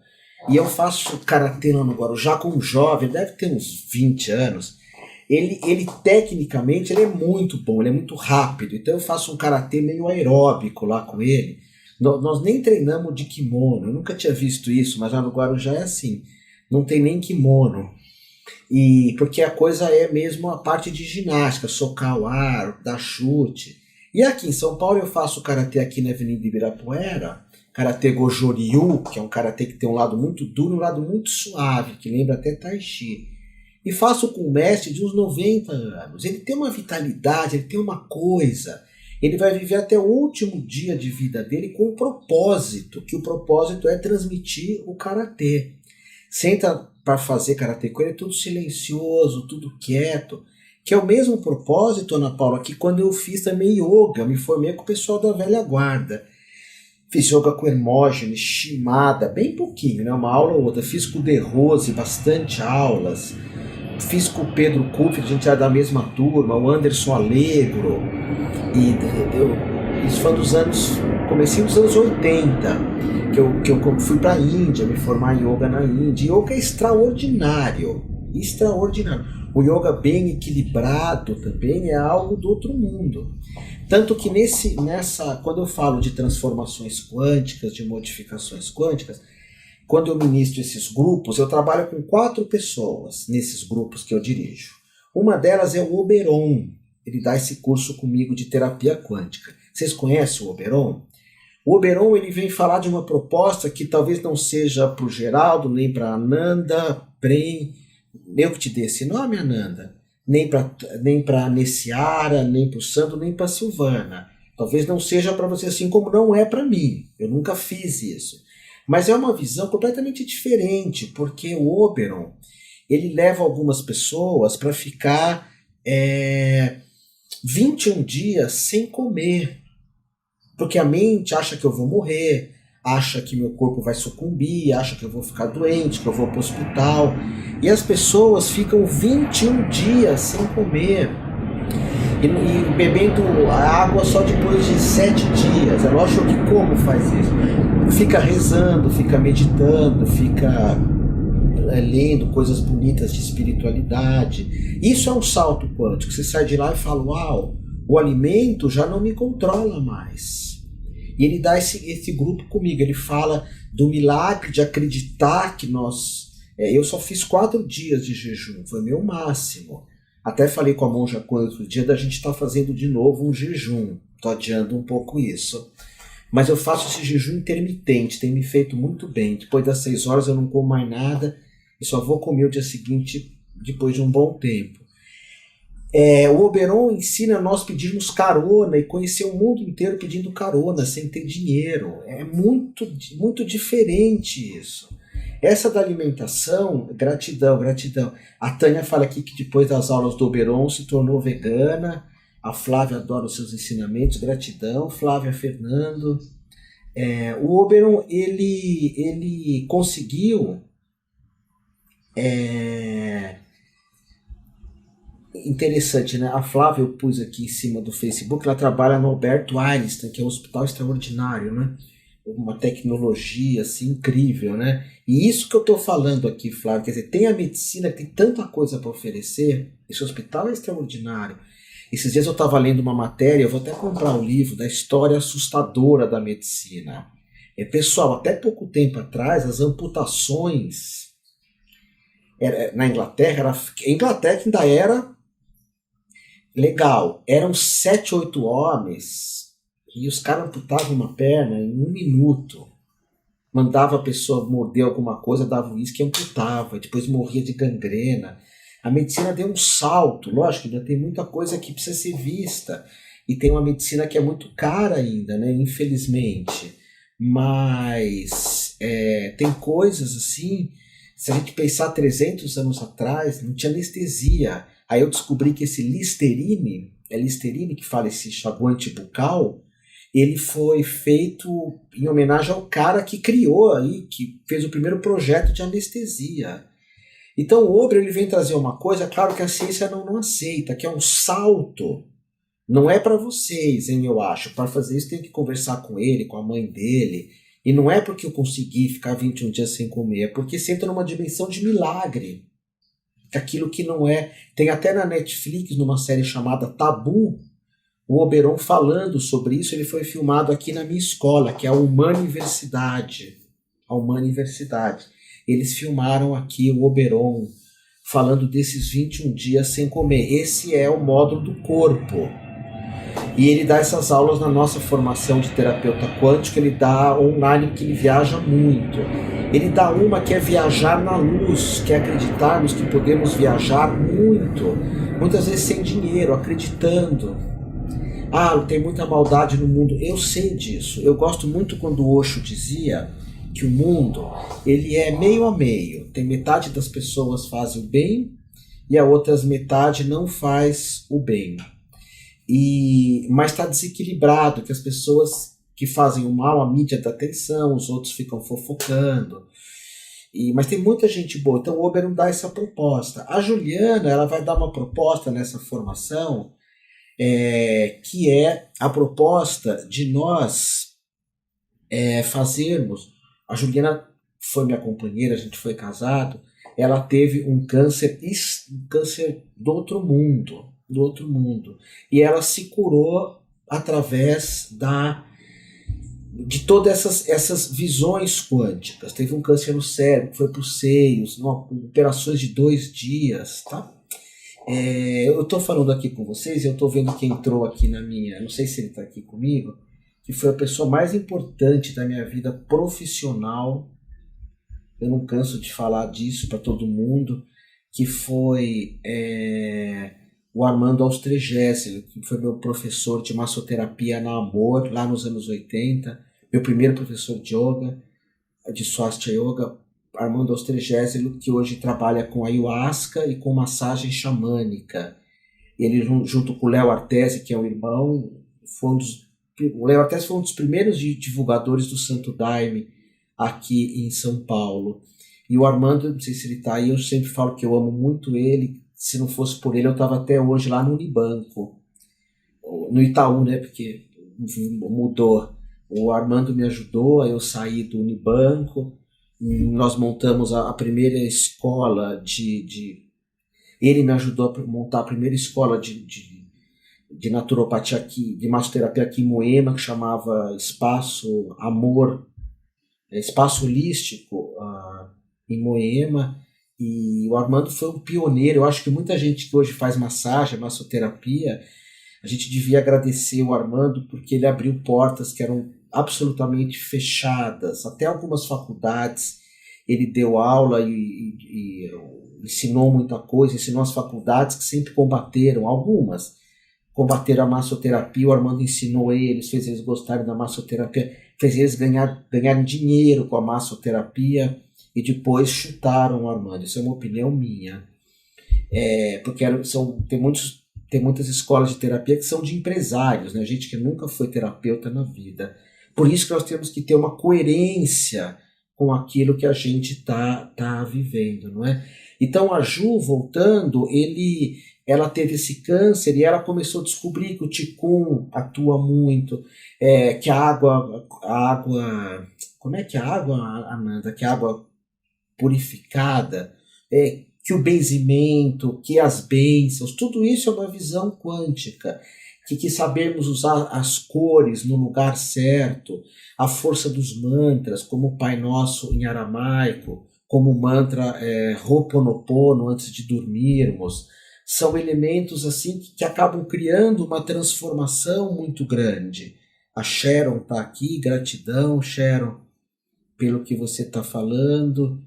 e eu faço Karatê lá no Guarujá com um jovem, deve ter uns 20 anos. Ele tecnicamente ele é muito bom, ele é muito rápido, então eu faço um karatê meio aeróbico lá com ele. Nós nem treinamos de kimono, eu nunca tinha visto isso, mas lá no Guarujá é assim, não tem nem kimono. E porque a coisa é mesmo a parte de ginástica, socar o ar, dar chute. E aqui em São Paulo eu faço karatê aqui na Avenida Ibirapuera, karatê Gojo-ryu, que é um karatê que tem um lado muito duro e um lado muito suave, que lembra até Tai Chi. E faço com um mestre de uns 90 anos. Ele tem uma vitalidade, ele tem uma coisa. Ele vai viver até o último dia de vida dele com um propósito, que o propósito é transmitir o karatê. Senta para fazer karatê com ele, é tudo silencioso, tudo quieto, que é o mesmo propósito, Ana Paula, que quando eu fiz também yoga, me formei com o pessoal da velha guarda. Fiz yoga com Hermógenes, Shimada, bem pouquinho, né? Uma aula ou outra. Fiz com o De Rose, bastante aulas. Fiz com o Pedro Kupfer, a gente era da mesma turma, o Anderson Allegro. E isso foi dos anos, comecei nos anos 80, que eu fui para a Índia, me formar em yoga na Índia. Yoga é extraordinário, extraordinário. O yoga bem equilibrado também é algo do outro mundo. Tanto que quando eu falo de transformações quânticas, de modificações quânticas, quando eu ministro esses grupos, eu trabalho com 4 pessoas nesses grupos que eu dirijo. Uma delas é o Oberon. Ele dá esse curso comigo de terapia quântica. Vocês conhecem o Oberon? O Oberon ele vem falar de uma proposta que talvez não seja para o Geraldo, nem para a Ananda, Prem, eu que te dei esse nome, Ananda, nem para a Nessiara, nem para o Sandro, nem para a Silvana. Talvez não seja para você, assim como não é para mim. Eu nunca fiz isso. Mas é uma visão completamente diferente, porque o Oberon ele leva algumas pessoas para ficar 21 dias sem comer. Porque a mente acha que eu vou morrer, acha que meu corpo vai sucumbir, acha que eu vou ficar doente, que eu vou para o hospital. E as pessoas ficam 21 dias sem comer e bebendo água só depois de 7 dias. É lógico que como faz isso? Fica rezando, fica meditando, fica lendo coisas bonitas de espiritualidade. Isso é um salto quântico. Você sai de lá e fala, uau, o alimento já não me controla mais. E ele dá esse grupo comigo, ele fala do milagre de acreditar que eu só fiz 4 dias de jejum, foi meu máximo. Até falei com a monja outro dia da gente estar fazendo de novo um jejum. Estou adiando um pouco isso. Mas eu faço esse jejum intermitente, tem me feito muito bem. Depois das 6 horas eu não como mais nada e só vou comer o dia seguinte depois de um bom tempo. O Oberon ensina a nós pedirmos carona e conhecer o mundo inteiro pedindo carona, sem ter dinheiro. É muito, muito diferente isso. Essa da alimentação, gratidão, gratidão. A Tânia fala aqui que depois das aulas do Oberon se tornou vegana. A Flávia adora os seus ensinamentos, gratidão. Flávia, Fernando. O Oberon, ele conseguiu... Interessante, né? A Flávia eu pus aqui em cima do Facebook, ela trabalha no Albert Einstein, que é um hospital extraordinário, né? Uma tecnologia assim incrível, né? E isso que eu estou falando aqui, Flávia, quer dizer, tem a medicina que tem tanta coisa para oferecer, esse hospital é extraordinário. Esses dias eu estava lendo uma matéria, eu vou até comprar um livro da história assustadora da medicina. Pessoal, até pouco tempo atrás, as amputações na Inglaterra, a Inglaterra ainda era legal, eram 7, 8 homens e os caras amputavam uma perna em 1 minuto. Mandava a pessoa morder alguma coisa, dava uísque e amputava, e depois morria de gangrena. A medicina deu um salto, lógico, ainda tem muita coisa que precisa ser vista, e tem uma medicina que é muito cara ainda, né, infelizmente, mas tem coisas assim, se a gente pensar 300 anos atrás, não tinha anestesia. Aí eu descobri que esse Listerine, Listerine que fala esse enxaguante bucal, ele foi feito em homenagem ao cara que criou aí, que fez o primeiro projeto de anestesia. Então o Oberon ele vem trazer uma coisa, claro que a ciência não aceita, que é um salto. Não é para vocês, hein, eu acho. Para fazer isso tem que conversar com ele, com a mãe dele. E não é porque eu consegui ficar 21 dias sem comer, é porque você entra numa dimensão de milagre. Aquilo que não é. Tem até na Netflix, numa série chamada Tabu, o Oberon falando sobre isso. Ele foi filmado aqui na minha escola, que é a Humaniversidade. A Humaniversidade. Eles filmaram aqui o Oberon falando desses 21 dias sem comer. Esse é o módulo do corpo. E ele dá essas aulas na nossa formação de terapeuta quântico, ele dá online porque ele viaja muito. Ele dá uma que é viajar na luz, que é acreditarmos que podemos viajar muito, muitas vezes sem dinheiro, acreditando. Ah, tem muita maldade no mundo. Eu sei disso. Eu gosto muito quando o Osho dizia que o mundo ele é meio a meio. Tem metade das pessoas fazem o bem e a outra metade não faz o bem. Mas está desequilibrado, que as pessoas que fazem o mal, a mídia dá atenção, os outros ficam fofocando. Mas tem muita gente boa, então o Oberon dá essa proposta. A Juliana ela vai dar uma proposta nessa formação, que é a proposta de nós fazermos. A Juliana foi minha companheira, a gente foi casado, ela teve um câncer do outro mundo, e ela se curou através de todas essas visões quânticas. Teve um câncer no cérebro, foi para os seios, operações de 2 dias, tá? Eu estou falando aqui com vocês, eu estou vendo quem entrou aqui na minha, não sei se ele está aqui comigo, que foi a pessoa mais importante da minha vida profissional. Eu não canso de falar disso para todo mundo, que foi o Armando Austrégésilo, que foi meu professor de massoterapia na Amor, lá nos anos 80, meu primeiro professor de yoga, de Swastika Yoga, Armando Austrégésilo, que hoje trabalha com ayahuasca e com massagem xamânica. Ele, junto com o Léo Artesi, que é o irmão, o Léo Artesi foi um dos primeiros divulgadores do Santo Daime aqui em São Paulo. E o Armando, não sei se ele está aí, eu sempre falo que eu amo muito ele. Se não fosse por ele, eu estava até hoje lá no Unibanco, no Itaú, né? Porque mudou. O Armando me ajudou, aí eu saí do Unibanco, nós montamos a primeira escola ele me ajudou a montar a primeira escola de naturopatia aqui, de massoterapia aqui em Moema, que chamava Espaço Amor, Espaço Holístico, em Moema. E o Armando foi um pioneiro. Eu acho que muita gente que hoje faz massagem, massoterapia, a gente devia agradecer o Armando, porque ele abriu portas que eram absolutamente fechadas. Até algumas faculdades ele deu aula e ensinou muita coisa, ensinou as faculdades que sempre combateram, algumas combateram a massoterapia. O Armando ensinou eles, fez eles gostarem da massoterapia, fez eles ganharem dinheiro com a massoterapia, e depois chutaram o Armando. Isso é uma opinião minha. Porque tem muitas escolas de terapia que são de empresários, né? Gente que nunca foi terapeuta na vida. Por isso que nós temos que ter uma coerência com aquilo que a gente tá vivendo, não é? Então a Ju, voltando, ela teve esse câncer e ela começou a descobrir que o Qigong atua muito, que a água, como é que a água, Amanda, que a água purificada, que o benzimento, que as bênçãos, tudo isso é uma visão quântica, que sabermos usar as cores no lugar certo, a força dos mantras, como o Pai Nosso em aramaico, como o mantra Ho'oponopono antes de dormirmos, são elementos assim que acabam criando uma transformação muito grande. A Sharon está aqui, gratidão, Sharon, pelo que você está falando.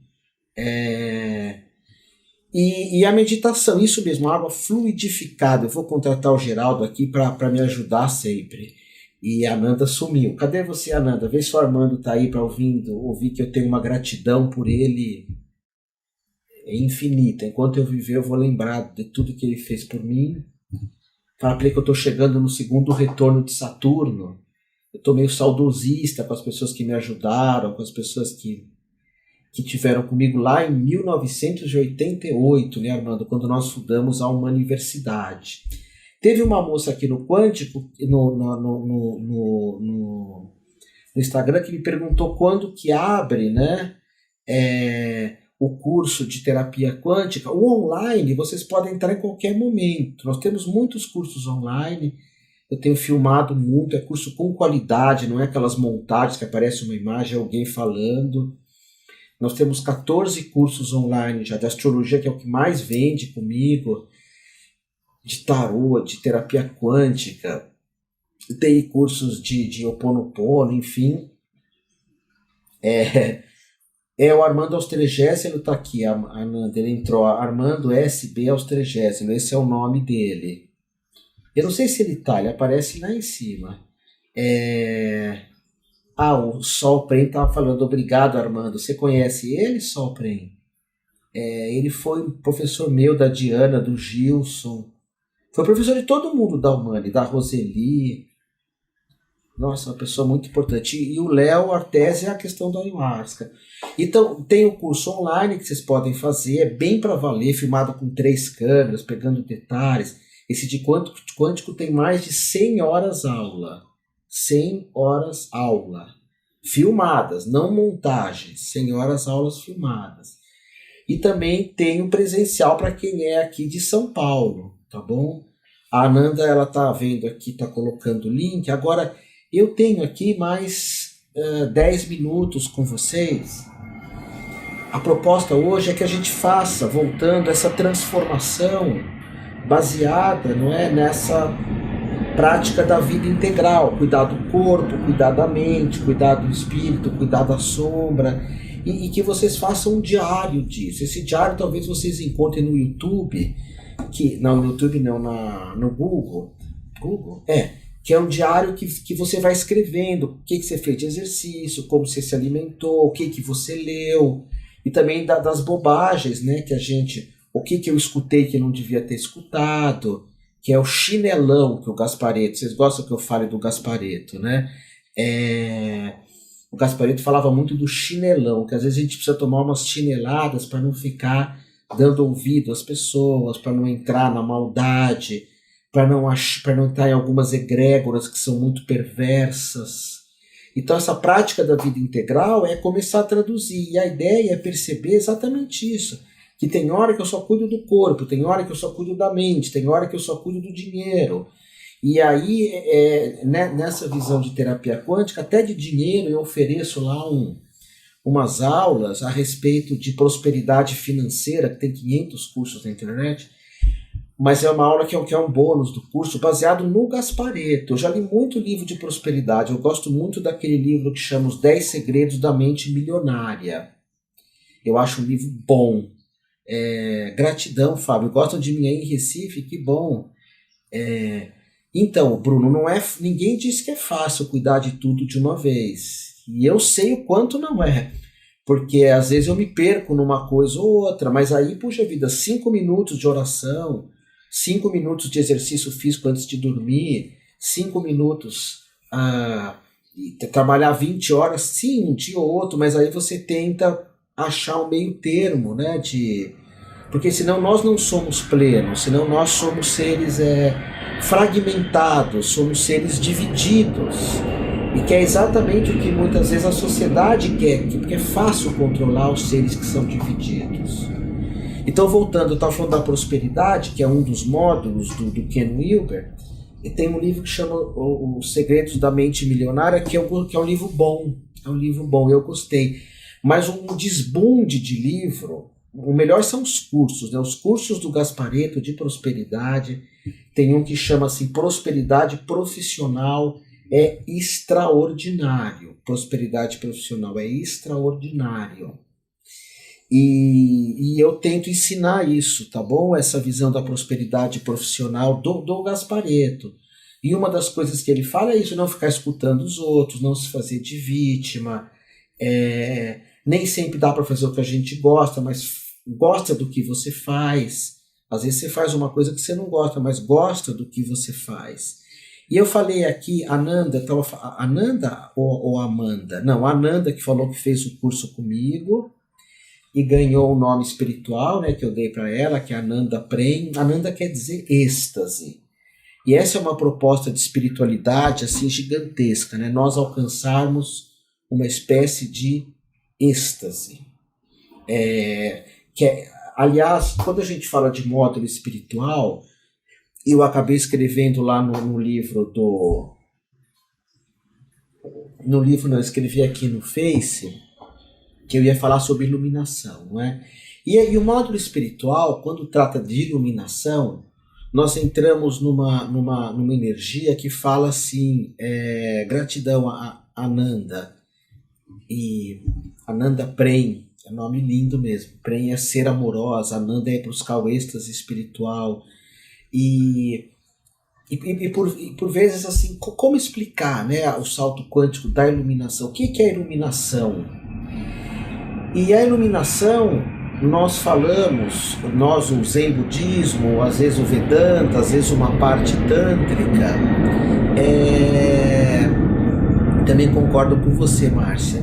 E a meditação, isso mesmo, a água fluidificada. Eu vou contratar o Geraldo aqui para me ajudar sempre. E a Ananda sumiu. Cadê você, Ananda? Vê se o Armando está aí para ouvir que eu tenho uma gratidão por ele infinita. Enquanto eu viver, eu vou lembrar de tudo que ele fez por mim. Falei que eu estou chegando no segundo retorno de Saturno. Eu estou meio saudosista com as pessoas que me ajudaram, com as pessoas que tiveram comigo lá em 1988, né, Armando, quando nós fundamos a uma universidade. Teve uma moça aqui no Quântico, no Instagram, que me perguntou quando que abre, né, o curso de terapia quântica. O online, vocês podem entrar em qualquer momento. Nós temos muitos cursos online. Eu tenho filmado muito, é curso com qualidade, não é aquelas montagens que aparece uma imagem, alguém falando. Nós temos 14 cursos online já de astrologia, que é o que mais vende comigo, de tarô, de terapia quântica. Tem cursos de Ho Oponopono, enfim. O Armando Austrégésilo está aqui, Ananda, ele entrou, Armando SB Austrégésilo, esse é o nome dele. Eu não sei se ele tá, ele aparece lá em cima. O Sol Prem estava falando, obrigado Armando, você conhece ele, Sol Prem? Ele foi professor meu, da Diana, do Gilson, foi professor de todo mundo da Humani, da Roseli. Nossa, uma pessoa muito importante. E o Léo Artesi é a questão da ayahuasca. Então, tem o curso online que vocês podem fazer, é bem para valer, filmado com 3 câmeras, pegando detalhes. Esse de quântico tem mais de 100 horas aula. 100 horas aula. Filmadas, não montagens. 100 horas aulas filmadas. E também tem o presencial para quem é aqui de São Paulo, tá bom? A Ananda, ela tá vendo aqui, tá colocando o link. Agora, eu tenho aqui mais 10 minutos com vocês. A proposta hoje é que a gente faça, voltando, essa transformação baseada, não é, nessa prática da vida integral. Cuidar do corpo, cuidar da mente, cuidar do espírito, cuidar da sombra. E que vocês façam um diário disso. Esse diário talvez vocês encontrem no YouTube, no Google. Que é um diário que você vai escrevendo o que você fez de exercício, como você se alimentou, o que você leu, e também das bobagens, né, o que eu escutei que eu não devia ter escutado, que é o chinelão que o Gasparetto, vocês gostam que eu fale do Gasparetto, né? O Gasparetto falava muito do chinelão, que às vezes a gente precisa tomar umas chineladas para não ficar dando ouvido às pessoas, para não entrar na maldade, para não entrar em algumas egrégoras que são muito perversas. Então essa prática da vida integral é começar a traduzir, e a ideia é perceber exatamente isso, que tem hora que eu só cuido do corpo, tem hora que eu só cuido da mente, tem hora que eu só cuido do dinheiro. E aí, nessa visão de terapia quântica, até de dinheiro, eu ofereço lá umas aulas a respeito de prosperidade financeira, que tem 500 cursos na internet, mas é uma aula que é um bônus do curso, baseado no Gasparetto. Eu já li muito livro de prosperidade, eu gosto muito daquele livro que chama Os 10 Segredos da Mente Milionária. Eu acho um livro bom. Gratidão, Fábio. Gostam de mim aí em Recife? Que bom. Então, Bruno, ninguém diz que é fácil cuidar de tudo de uma vez. E eu sei o quanto não é. Porque às vezes eu me perco numa coisa ou outra, mas aí, puxa vida, 5 minutos de oração, 5 minutos de exercício físico antes de dormir, 5 minutos trabalhar 20 horas, sim, um dia ou outro, mas aí você tenta achar um meio termo, né? Porque senão nós não somos plenos, senão nós somos seres fragmentados, somos seres divididos. E que é exatamente o que muitas vezes a sociedade quer, porque é fácil controlar os seres que são divididos. Então, voltando, eu estava falando da prosperidade, que é um dos módulos do Ken Wilber, e tem um livro que chama Os Segredos da Mente Milionária, que é um livro bom, eu gostei. Mas um desbunde de livro, o melhor são os cursos, né? Os cursos do Gasparetto de prosperidade, tem um que chama assim, Prosperidade Profissional é extraordinário. Prosperidade profissional é extraordinário. E eu tento ensinar isso, tá bom? Essa visão da prosperidade profissional do Gasparetto. E uma das coisas que ele fala é isso, não ficar escutando os outros, não se fazer de vítima. Nem sempre dá para fazer o que a gente gosta, mas gosta do que você faz. Às vezes você faz uma coisa que você não gosta, mas gosta do que você faz. E eu falei aqui, Ananda ou Amanda? Não, Ananda, que falou que fez o curso comigo e ganhou o nome espiritual, né, que eu dei para ela, que é Ananda Prem. Ananda quer dizer êxtase. E essa é uma proposta de espiritualidade assim gigantesca, né? Nós alcançarmos uma espécie de êxtase. Aliás, quando a gente fala de módulo espiritual, eu acabei escrevendo lá no livro eu escrevi aqui no Face, que eu ia falar sobre iluminação, não é? E o módulo espiritual, quando trata de iluminação, nós entramos numa energia que fala assim, gratidão a Ananda, e Ananda Prem, é nome lindo mesmo, Prem é ser amorosa, Ananda é buscar o êxtase espiritual, e por vezes assim, como explicar, né, o salto quântico da iluminação? O que é a iluminação? E a iluminação, nós falamos, nós o Zen budismo, às vezes o Vedanta, às vezes uma parte tântrica, também concordo com você, Márcia,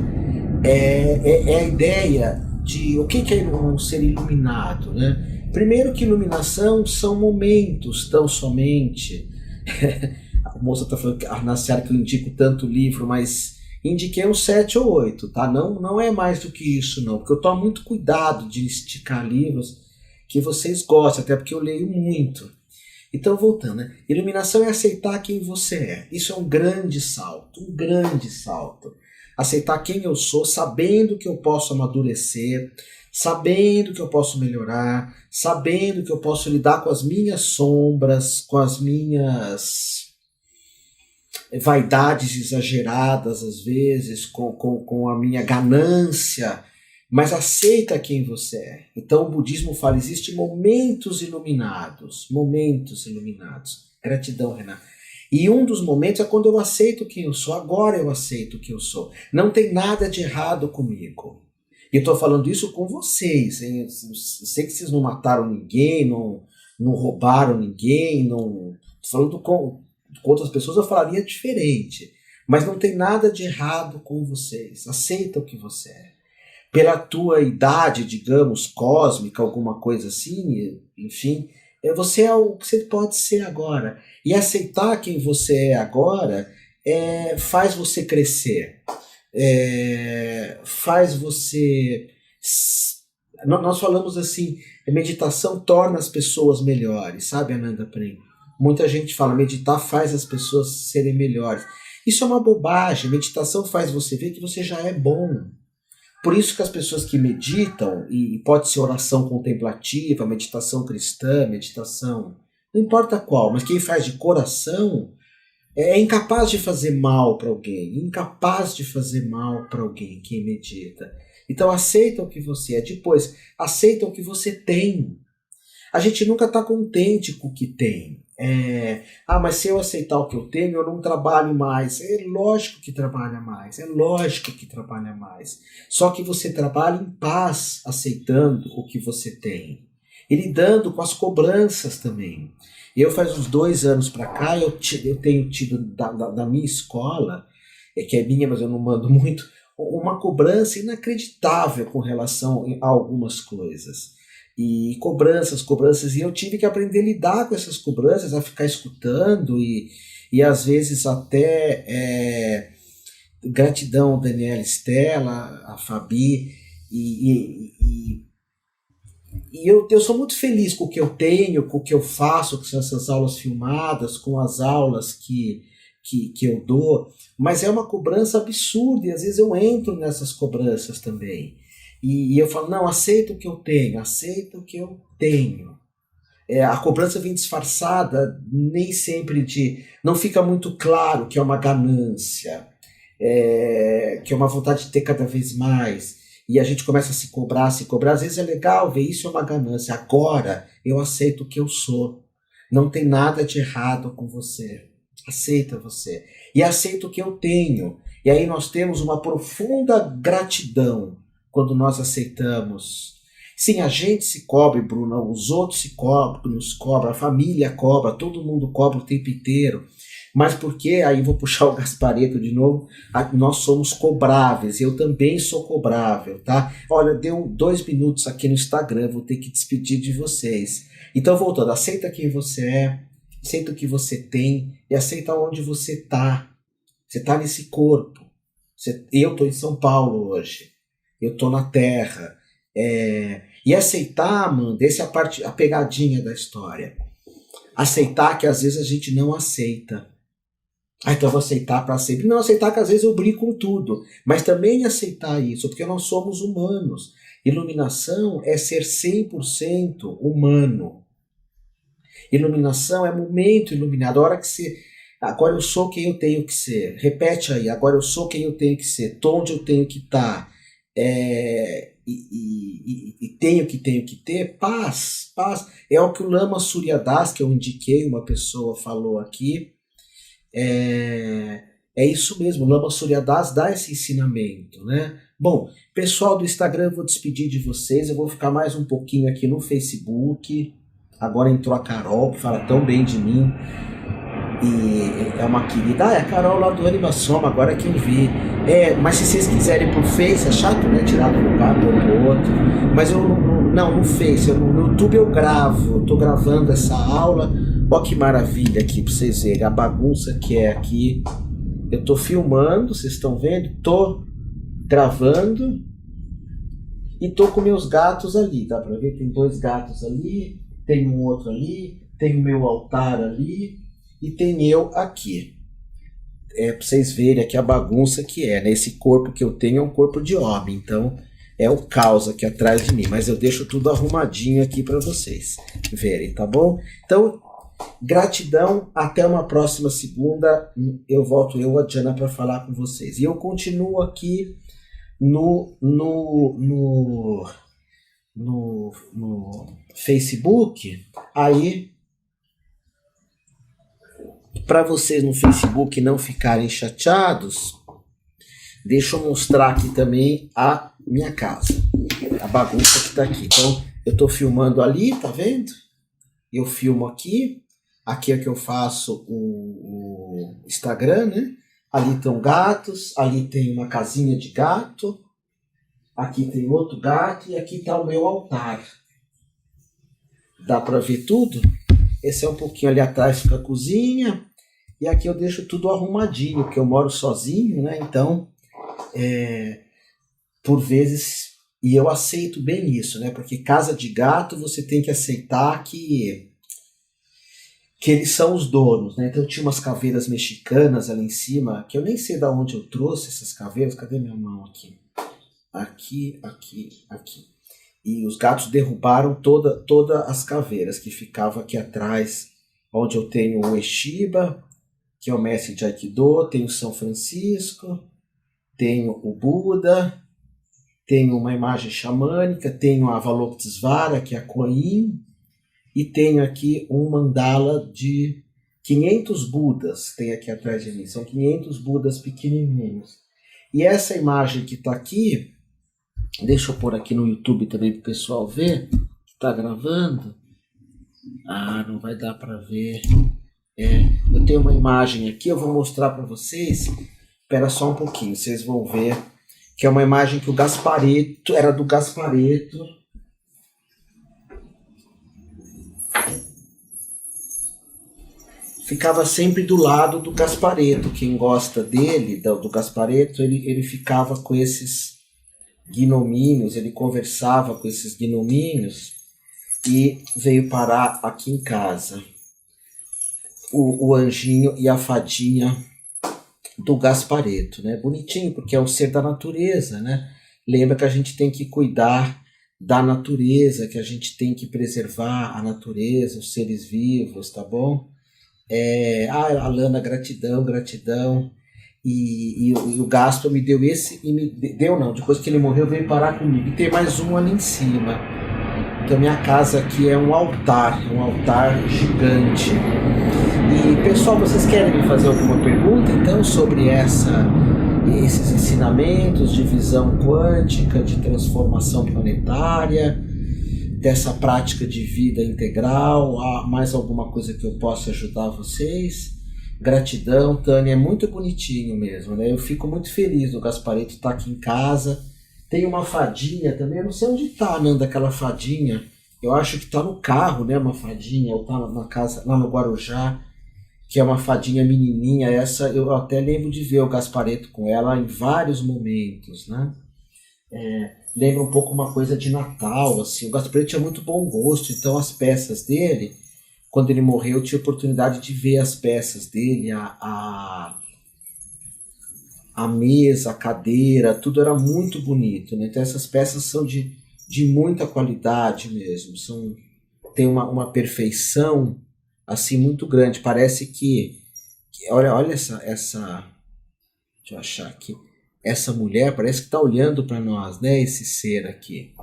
é a ideia de o que é um ser iluminado, né? Primeiro que iluminação são momentos, tão somente. A moça está falando na Seara que eu indico tanto livro, mas indiquei uns 7 ou 8, tá? Não é mais do que isso, não, porque eu tomo muito cuidado de esticar livros que vocês gostam, até porque eu leio muito. Então, voltando, né? Iluminação é aceitar quem você é. Isso é um grande salto, um grande salto. Aceitar quem eu sou, sabendo que eu posso amadurecer, sabendo que eu posso melhorar, sabendo que eu posso lidar com as minhas sombras, com as minhas vaidades exageradas às vezes, com a minha ganância, mas aceita quem você é. Então o budismo fala, existem momentos iluminados, momentos iluminados. Gratidão, Renato. E um dos momentos é quando eu aceito quem eu sou, agora eu aceito quem eu sou. Não tem nada de errado comigo. E eu estou falando isso com vocês, hein? Eu sei que vocês não mataram ninguém, não roubaram ninguém, não... Estou falando com outras pessoas, eu falaria diferente. Mas não tem nada de errado com vocês. Aceita o que você é. Pela tua idade, digamos, cósmica, alguma coisa assim, enfim, você é o que você pode ser agora. E aceitar quem você é agora faz você crescer. Faz você... Nós falamos assim, a meditação torna as pessoas melhores, sabe, Ananda Prem? Muita gente fala, meditar faz as pessoas serem melhores. Isso é uma bobagem, meditação faz você ver que você já é bom. Por isso que as pessoas que meditam, e pode ser oração contemplativa, meditação cristã, meditação, não importa qual, mas quem faz de coração é incapaz de fazer mal para alguém, incapaz de fazer mal para alguém quem medita. Então aceita o que você é, depois aceita o que você tem. A gente nunca está contente com o que tem. Mas se eu aceitar o que eu tenho, eu não trabalho mais. É lógico que trabalha mais, é lógico que trabalha mais. Só que você trabalha em paz, aceitando o que você tem. E lidando com as cobranças também. Eu faz uns 2 anos para cá, eu tenho tido da minha escola, que é minha, mas eu não mando muito, uma cobrança inacreditável com relação a algumas coisas. E cobranças, e eu tive que aprender a lidar com essas cobranças, a ficar escutando, e às vezes até gratidão, Daniela, Estela, a Fabi, e eu sou muito feliz com o que eu tenho, com o que eu faço, com essas aulas filmadas, com as aulas que eu dou, mas é uma cobrança absurda, e às vezes eu entro nessas cobranças também. E eu falo, não, aceita o que eu tenho, aceita o que eu tenho. A cobrança vem disfarçada, nem sempre não fica muito claro que é uma ganância, que é uma vontade de ter cada vez mais. E a gente começa a se cobrar. Às vezes é legal ver isso, é uma ganância. Agora eu aceito o que eu sou. Não tem nada de errado com você. Aceita você. E aceita o que eu tenho. E aí nós temos uma profunda gratidão quando nós aceitamos. Sim, a gente se cobre, Bruna, os outros se cobram, nos cobra, a família cobra, todo mundo cobra o tempo inteiro. Mas porque, aí vou puxar o Gasparetto de novo, nós somos cobráveis, eu também sou cobrável, tá? Olha, deu 2 minutos aqui no Instagram, vou ter que despedir de vocês. Então, voltando, aceita quem você é, aceita o que você tem e aceita onde você tá. Você tá nesse corpo. Eu tô em São Paulo hoje. Eu tô na Terra. E aceitar, Amanda, essa é a pegadinha da história. Aceitar que às vezes a gente não aceita. Então eu vou aceitar para sempre. Não, aceitar que às vezes eu brigo com tudo. Mas também aceitar isso, porque nós somos humanos. Iluminação é ser 100% humano. Iluminação é momento iluminado. A hora que você... Agora eu sou quem eu tenho que ser. Repete aí. Agora eu sou quem eu tenho que ser. Estou onde eu tenho que estar. E tenho que ter paz. Paz. É o que o Lama Surya Das, que eu indiquei, uma pessoa falou aqui. É isso mesmo. O Lama Surya Das dá esse ensinamento, né? Bom, pessoal do Instagram, eu vou despedir de vocês. Eu vou ficar mais um pouquinho aqui no Facebook. Agora entrou a Carol, que fala tão bem de mim. E é uma querida. É a Carol lá do Anima Soma, agora que eu vi. Mas se vocês quiserem pro Face, é chato, né? Tirar do lugar pro outro. Mas eu não, no Face, no YouTube eu gravo. Eu tô gravando essa aula. Olha que maravilha aqui pra vocês verem. A bagunça que é aqui. Eu tô filmando, vocês estão vendo? Tô gravando. E tô com meus gatos ali. Dá pra ver? Tem 2 gatos ali. Tem um outro ali. Tem o meu altar ali. E tem eu aqui. Para vocês verem aqui a bagunça que é, né? Esse corpo que eu tenho é um corpo de homem, então é o caos aqui atrás de mim. Mas eu deixo tudo arrumadinho aqui para vocês verem, tá bom? Então, gratidão, até uma próxima segunda. Eu volto, a Diana, para falar com vocês. E eu continuo aqui no Facebook, aí... Para vocês no Facebook não ficarem chateados, deixa eu mostrar aqui também a minha casa, a bagunça que está aqui. Então, eu estou filmando ali, tá vendo? Eu filmo aqui. Aqui é que eu faço o Instagram, né? Ali estão gatos, ali tem uma casinha de gato, aqui tem outro gato e aqui está o meu altar. Dá para ver tudo? Esse é um pouquinho ali atrás, fica a cozinha. E aqui eu deixo tudo arrumadinho, porque eu moro sozinho, né? Então, por vezes, e eu aceito bem isso, né? Porque casa de gato você tem que aceitar que eles são os donos, né? Então eu tinha umas caveiras mexicanas ali em cima, que eu nem sei de onde eu trouxe essas caveiras. Cadê minha mão aqui? Aqui. E os gatos derrubaram todas as caveiras que ficavam aqui atrás, onde eu tenho o Eshiba, que é o mestre de Aikido, tenho São Francisco, tenho o Buda, tenho uma imagem xamânica, tenho a Avalokitesvara, que é a Kuan Yin, e tenho aqui um mandala de 500 Budas, tem aqui atrás de mim, são 500 Budas pequenininhos. E essa imagem que está aqui, deixa eu pôr aqui no YouTube também para o pessoal ver, que está gravando. Não vai dar para ver. Eu tenho uma imagem aqui, eu vou mostrar para vocês. Espera só um pouquinho, vocês vão ver. Que é uma imagem que o Gasparetto, era do Gasparetto. Ficava sempre do lado do Gasparetto. Quem gosta dele, do Gasparetto, ele ficava com esses gnomínios, ele conversava com esses gnomínios e veio parar aqui em casa. O anjinho e a fadinha do Gasparetto, né? Bonitinho, porque é o ser da natureza, né? Lembra que a gente tem que cuidar da natureza, que a gente tem que preservar a natureza, os seres vivos, tá bom? Alana, gratidão. E o Gaspar me deu esse, e me deu não, depois que ele morreu veio parar comigo. E tem mais um ali em cima. Então minha casa aqui é um altar gigante. E pessoal, vocês querem me fazer alguma pergunta então sobre esses ensinamentos de visão quântica, de transformação planetária, dessa prática de vida integral? Há mais alguma coisa que eu possa ajudar vocês? Gratidão, Tânia, é muito bonitinho mesmo, né? Eu fico muito feliz do Gasparetto estar aqui em casa. Tem uma fadinha também, eu não sei onde está, Nanda, aquela fadinha. Eu acho que está no carro, né, uma fadinha, ou está na casa, lá no Guarujá, que é uma fadinha menininha. Essa eu até lembro de ver o Gasparetto com ela em vários momentos, né? Lembra um pouco uma coisa de Natal, assim. O Gasparetto tinha muito bom gosto, então as peças dele, quando ele morreu, eu tinha oportunidade de ver as peças dele, a mesa, a cadeira, tudo era muito bonito, né? Então essas peças são de muita qualidade mesmo, tem uma perfeição assim muito grande. Parece olha deixa eu achar aqui. Essa mulher parece que está olhando para nós, né? Esse ser aqui.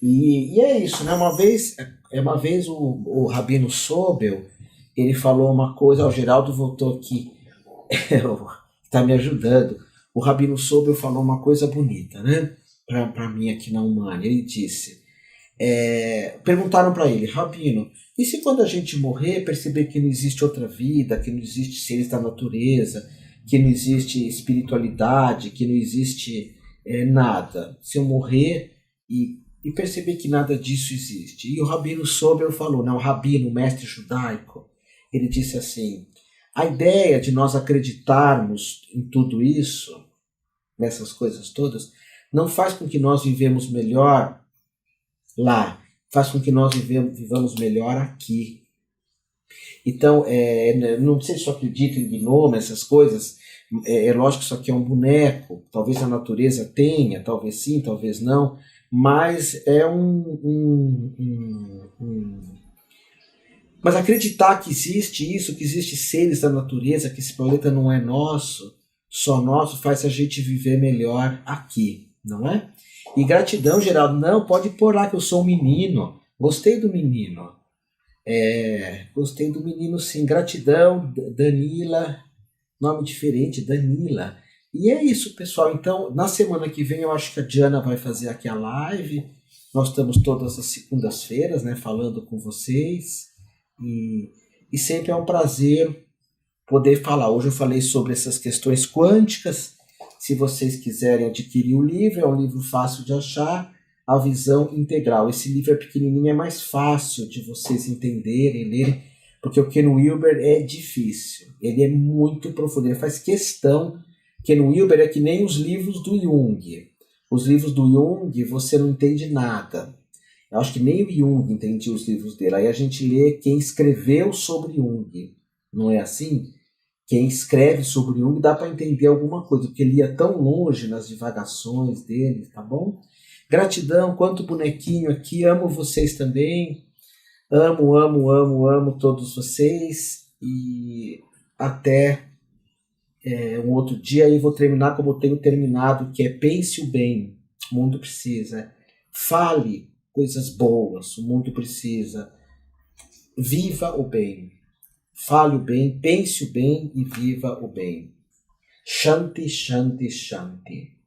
E é isso, né? Uma vez o Rabino Sobel, ele falou uma coisa, o Geraldo voltou aqui, está me ajudando. O Rabino Sobel falou uma coisa bonita, né? Para mim aqui na Humana. Ele disse, perguntaram para ele, Rabino, e se quando a gente morrer perceber que não existe outra vida, que não existe seres da natureza, que não existe espiritualidade, que não existe nada? Se eu morrer e perceber que nada disso existe. E o Rabino Sobel falou, não, o Rabino, o mestre judaico, ele disse assim, a ideia de nós acreditarmos em tudo isso, nessas coisas todas, não faz com que nós vivemos melhor lá, faz com que nós vivamos melhor aqui. Então, não sei se eu acredito em gnome, essas coisas, lógico que isso aqui é um boneco, talvez a natureza tenha, talvez sim, talvez não, mas é mas acreditar que existe isso, que existe seres da natureza, que esse planeta não é nosso, só nosso, faz a gente viver melhor aqui, não é? E gratidão, Geraldo, não, pode pôr lá que eu sou um menino, gostei do menino. Gostei do menino sim, gratidão, Danila, nome diferente, Danila. E é isso, pessoal. Então, na semana que vem, eu acho que a Diana vai fazer aqui a live. Nós estamos todas as segundas-feiras, né, falando com vocês. E sempre é um prazer poder falar. Hoje eu falei sobre essas questões quânticas. Se vocês quiserem adquirir o livro, é um livro fácil de achar, A Visão Integral. Esse livro é pequenininho, é mais fácil de vocês entenderem, lerem, porque o Ken Wilber é difícil. Ele é muito profundo, ele faz questão. Ken Wilber é que nem os livros do Jung. Os livros do Jung, você não entende nada. Eu acho que nem o Jung entendia os livros dele. Aí a gente lê quem escreveu sobre Jung. Não é assim? Quem escreve sobre Jung dá para entender alguma coisa, porque ele ia tão longe nas divagações dele, tá bom? Gratidão, quanto bonequinho aqui, amo vocês também. Amo, amo, amo, amo todos vocês. E até um outro dia. Aí vou terminar como eu tenho terminado, que é pense o bem, o mundo precisa. Fale coisas boas, o mundo precisa. Viva o bem. Fale o bem, pense o bem e viva o bem. Shanti, Shanti, Shanti.